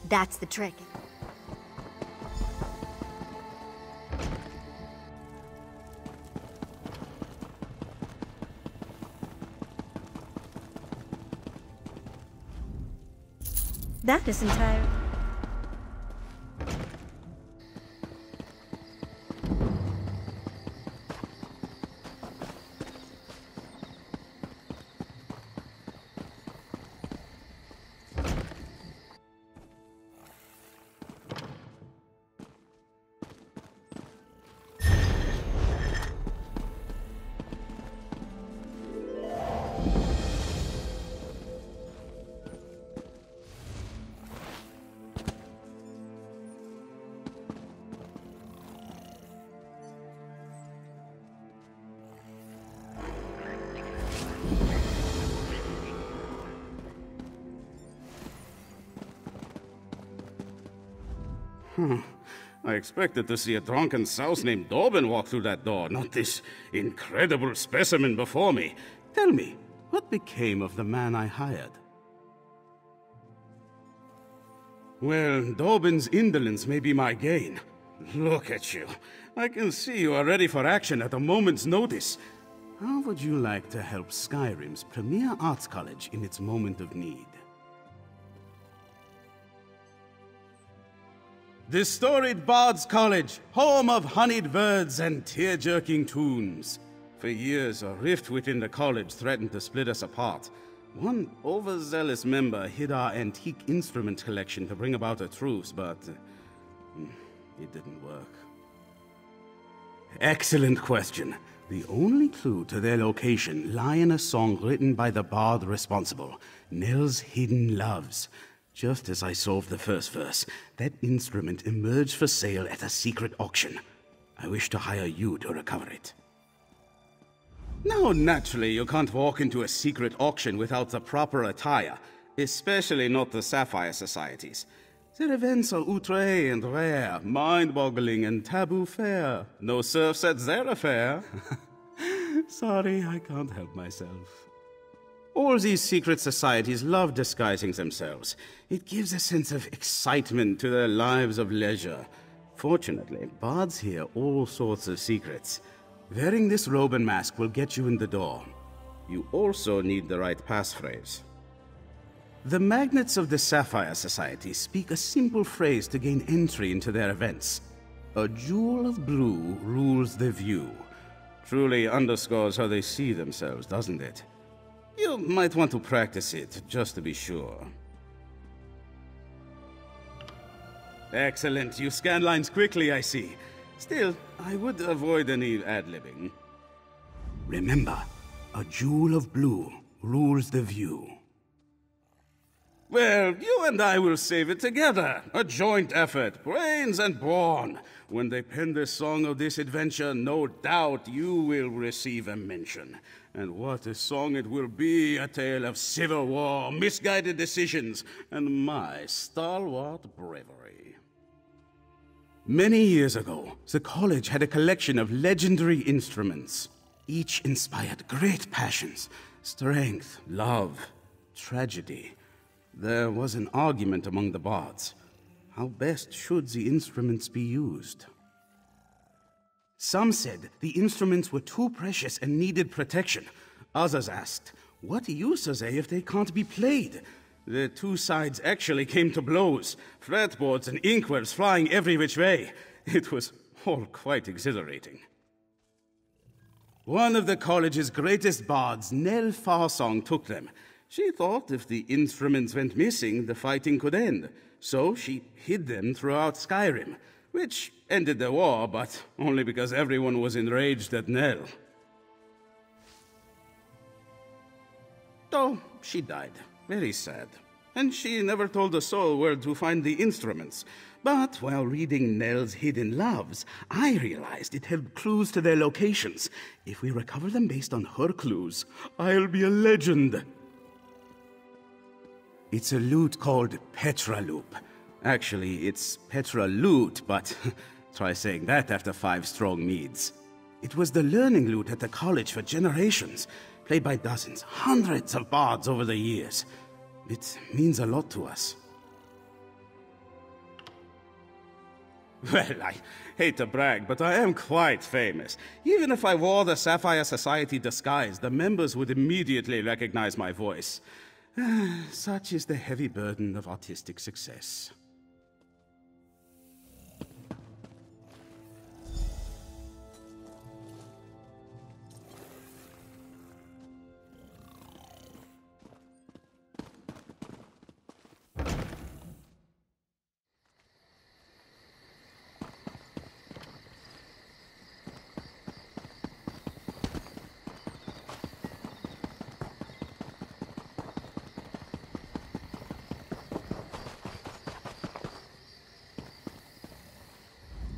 That's the trick. That is entirely... I expected to see a drunken souse named Dobbin walk through that door, not this incredible specimen before me. Tell me, what became of the man I hired? Well, Dobbin's indolence may be my gain. Look at you. I can see you are ready for action at a moment's notice. How would you like to help Skyrim's premier arts college in its moment of need? The storied Bard's College, home of honeyed birds and tear-jerking tunes. For years, a rift within the college threatened to split us apart. One overzealous member hid our antique instrument collection to bring about a truce, but it didn't work. Excellent question. The only clue to their location lie in a song written by the bard responsible, Nell's Hidden Loves. Just as I solved the first verse, that instrument emerged for sale at a secret auction. I wish to hire you to recover it. Now, naturally, you can't walk into a secret auction without the proper attire, especially not the Sapphire Societies. Their events are outre and rare, mind-boggling and taboo fair. No serf sets their affair. Sorry, I can't help myself. All these secret societies love disguising themselves. It gives a sense of excitement to their lives of leisure. Fortunately, bards hear all sorts of secrets. Wearing this robe and mask will get you in the door. You also need the right passphrase. The magnates of the Sapphire Society speak a simple phrase to gain entry into their events. A jewel of blue rules the view. Truly underscores how they see themselves, doesn't it? You might want to practice it, just to be sure. Excellent. You scan lines quickly, I see. Still, I would avoid any ad-libbing. Remember, a jewel of blue rules the view. Well, you and I will save it together. A joint effort, brains and brawn. When they pen the song of this adventure, no doubt you will receive a mention. And what a song it will be, a tale of civil war, misguided decisions, and my stalwart bravery. Many years ago, the college had a collection of legendary instruments. Each inspired great passions, strength, love, tragedy. There was an argument among the bards. How best should the instruments be used? Some said the instruments were too precious and needed protection. Others asked, what use are they if they can't be played? The two sides actually came to blows, fretboards and inkwells flying every which way. It was all quite exhilarating. One of the college's greatest bards, Nell Farsong, took them. She thought if the instruments went missing, the fighting could end. So she hid them throughout Skyrim, which ended the war, but only because everyone was enraged at Nell. So she died. Very sad. And she never told a soul where to find the instruments. But while reading Nell's Hidden Loves, I realized it held clues to their locations. If we recover them based on her clues, I'll be a legend. It's a lute called Petraloop. Actually, it's Petralute, but try saying that after 5 strong meads. It was the learning lute at the college for generations, played by dozens, hundreds of bards over the years. It means a lot to us. Well, I hate to brag, but I am quite famous. Even if I wore the Sapphire Society disguise, the members would immediately recognize my voice. Such is the heavy burden of artistic success.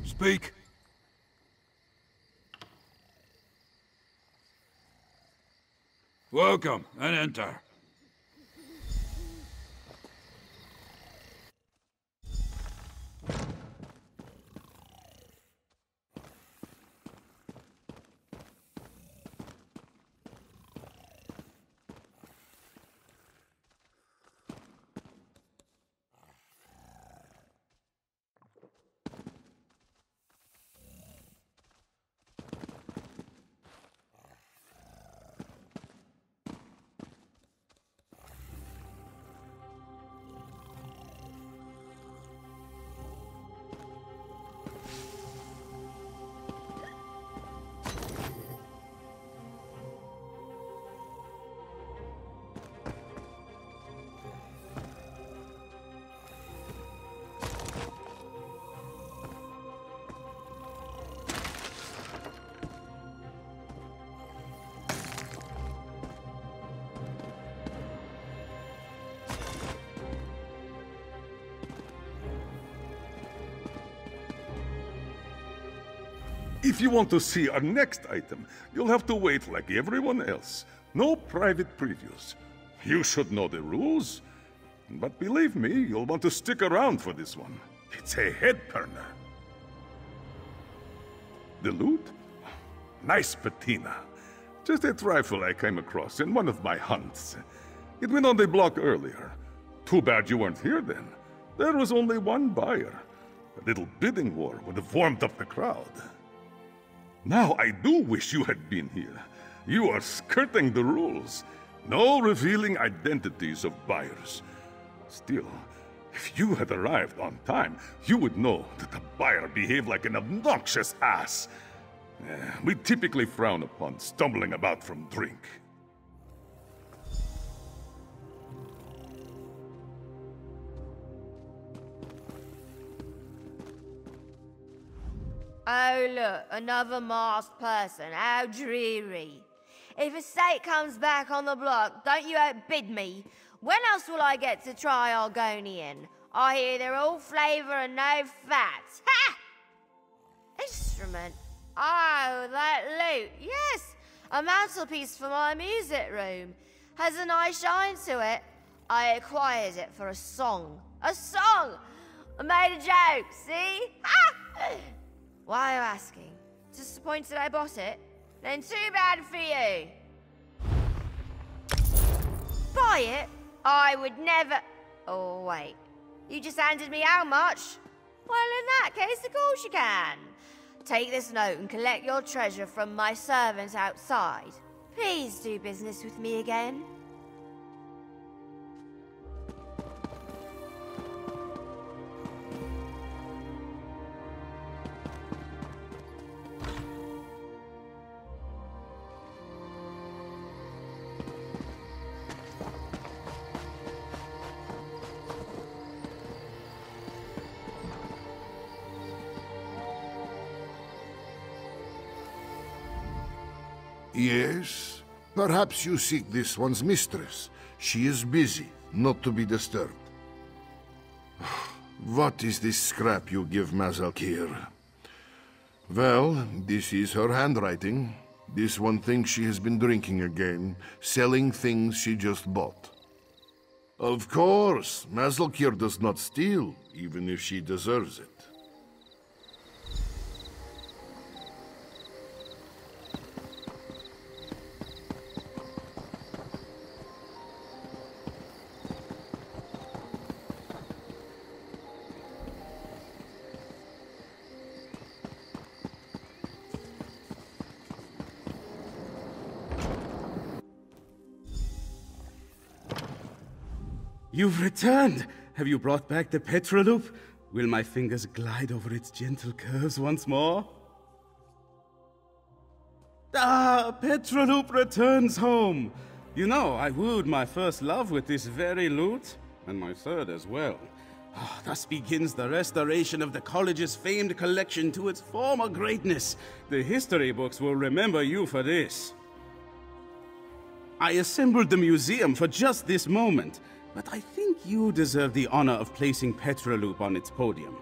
Speak. Welcome, and enter. If you want to see our next item, you'll have to wait like everyone else. No private previews. You should know the rules. But believe me, you'll want to stick around for this one. It's a head-turner. The loot? Nice patina. Just a trifle I came across in one of my hunts. It went on the block earlier. Too bad you weren't here then. There was only one buyer. A little bidding war would have warmed up the crowd. Now I do wish you had been here. You are skirting the rules. No revealing identities of buyers. Still, if you had arrived on time, you would know that the buyer behaved like an obnoxious ass. We typically frown upon stumbling about from drink. Oh look, another masked person. How dreary. If a steak comes back on the block, don't you outbid me. When else will I get to try Argonian? I hear they're all flavour and no fat. Ha! Instrument. Oh, that lute. Yes, a mantelpiece for my music room. Has a nice shine to it. I acquired it for a song. A song! I made a joke, see? Ha! Why are you asking? Disappointed I bought it? Then too bad for you. Buy it? I would never... Oh, wait. You just handed me how much? Well, in that case, of course you can. Take this note and collect your treasure from my servants outside. Please do business with me again. Yes? Perhaps you seek this one's mistress. She is busy, not to be disturbed. What is this scrap you give Mazalkir? Well, this is her handwriting. This one thinks she has been drinking again, selling things she just bought. Of course, Mazalkir does not steal, even if she deserves it. You've returned! Have you brought back the Petroloop? Will my fingers glide over its gentle curves once more? Ah, Petroloop returns home! You know, I wooed my first love with this very lute, and my third as well. Thus begins the restoration of the college's famed collection to its former greatness. The history books will remember you for this. I assembled the museum for just this moment, but I think you deserve the honor of placing Petroloop on its podium.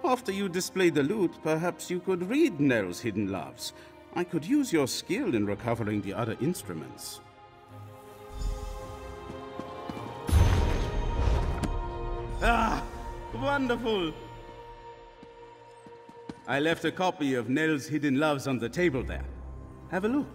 After you display the lute, perhaps you could read Nell's hidden loves. I could use your skill in recovering the other instruments. Ah, wonderful! I left a copy of Nell's hidden loves on the table there. Have a look.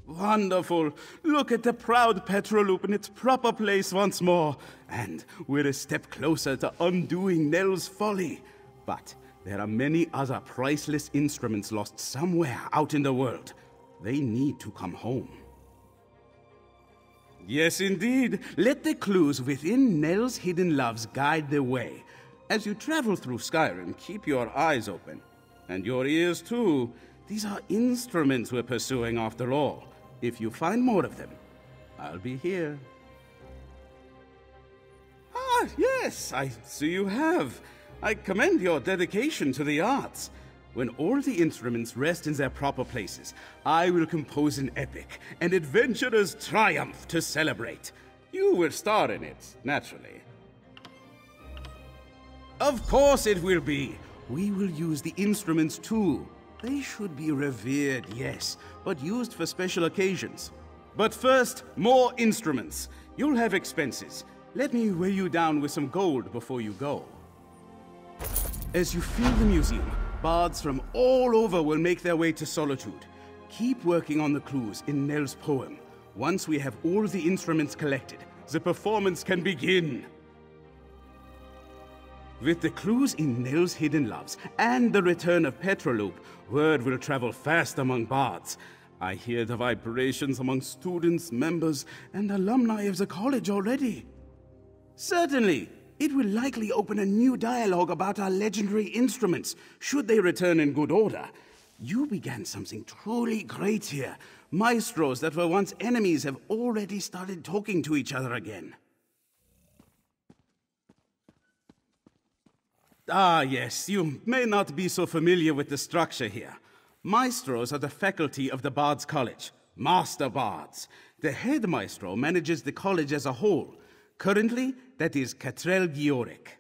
Wonderful! Look at the proud Petroloop in its proper place once more. And we're a step closer to undoing Nell's folly. But there are many other priceless instruments lost somewhere out in the world. They need to come home. Yes, indeed. Let the clues within Nell's hidden loves guide the way. As you travel through Skyrim, keep your eyes open. And your ears, too. These are instruments we're pursuing, after all. If you find more of them, I'll be here. Ah, yes, I see you have. I commend your dedication to the arts. When all the instruments rest in their proper places, I will compose an epic, an adventurer's triumph to celebrate. You will star in it, naturally. Of course it will be. We will use the instruments too. They should be revered, yes, but used for special occasions. But first, more instruments. You'll have expenses. Let me weigh you down with some gold before you go. As you fill the museum, bards from all over will make their way to Solitude. Keep working on the clues in Nell's poem. Once we have all the instruments collected, the performance can begin. With the clues in Nell's hidden loves and the return of Petroloop, word will travel fast among bards. I hear the vibrations among students, members, and alumni of the college already. Certainly, it will likely open a new dialogue about our legendary instruments, should they return in good order. You began something truly great here. Maestros that were once enemies have already started talking to each other again. Ah, yes, you may not be so familiar with the structure here. Maestros are the faculty of the Bards College, Master Bards. The head maestro manages the college as a whole. Currently, that is Catrell Gioric.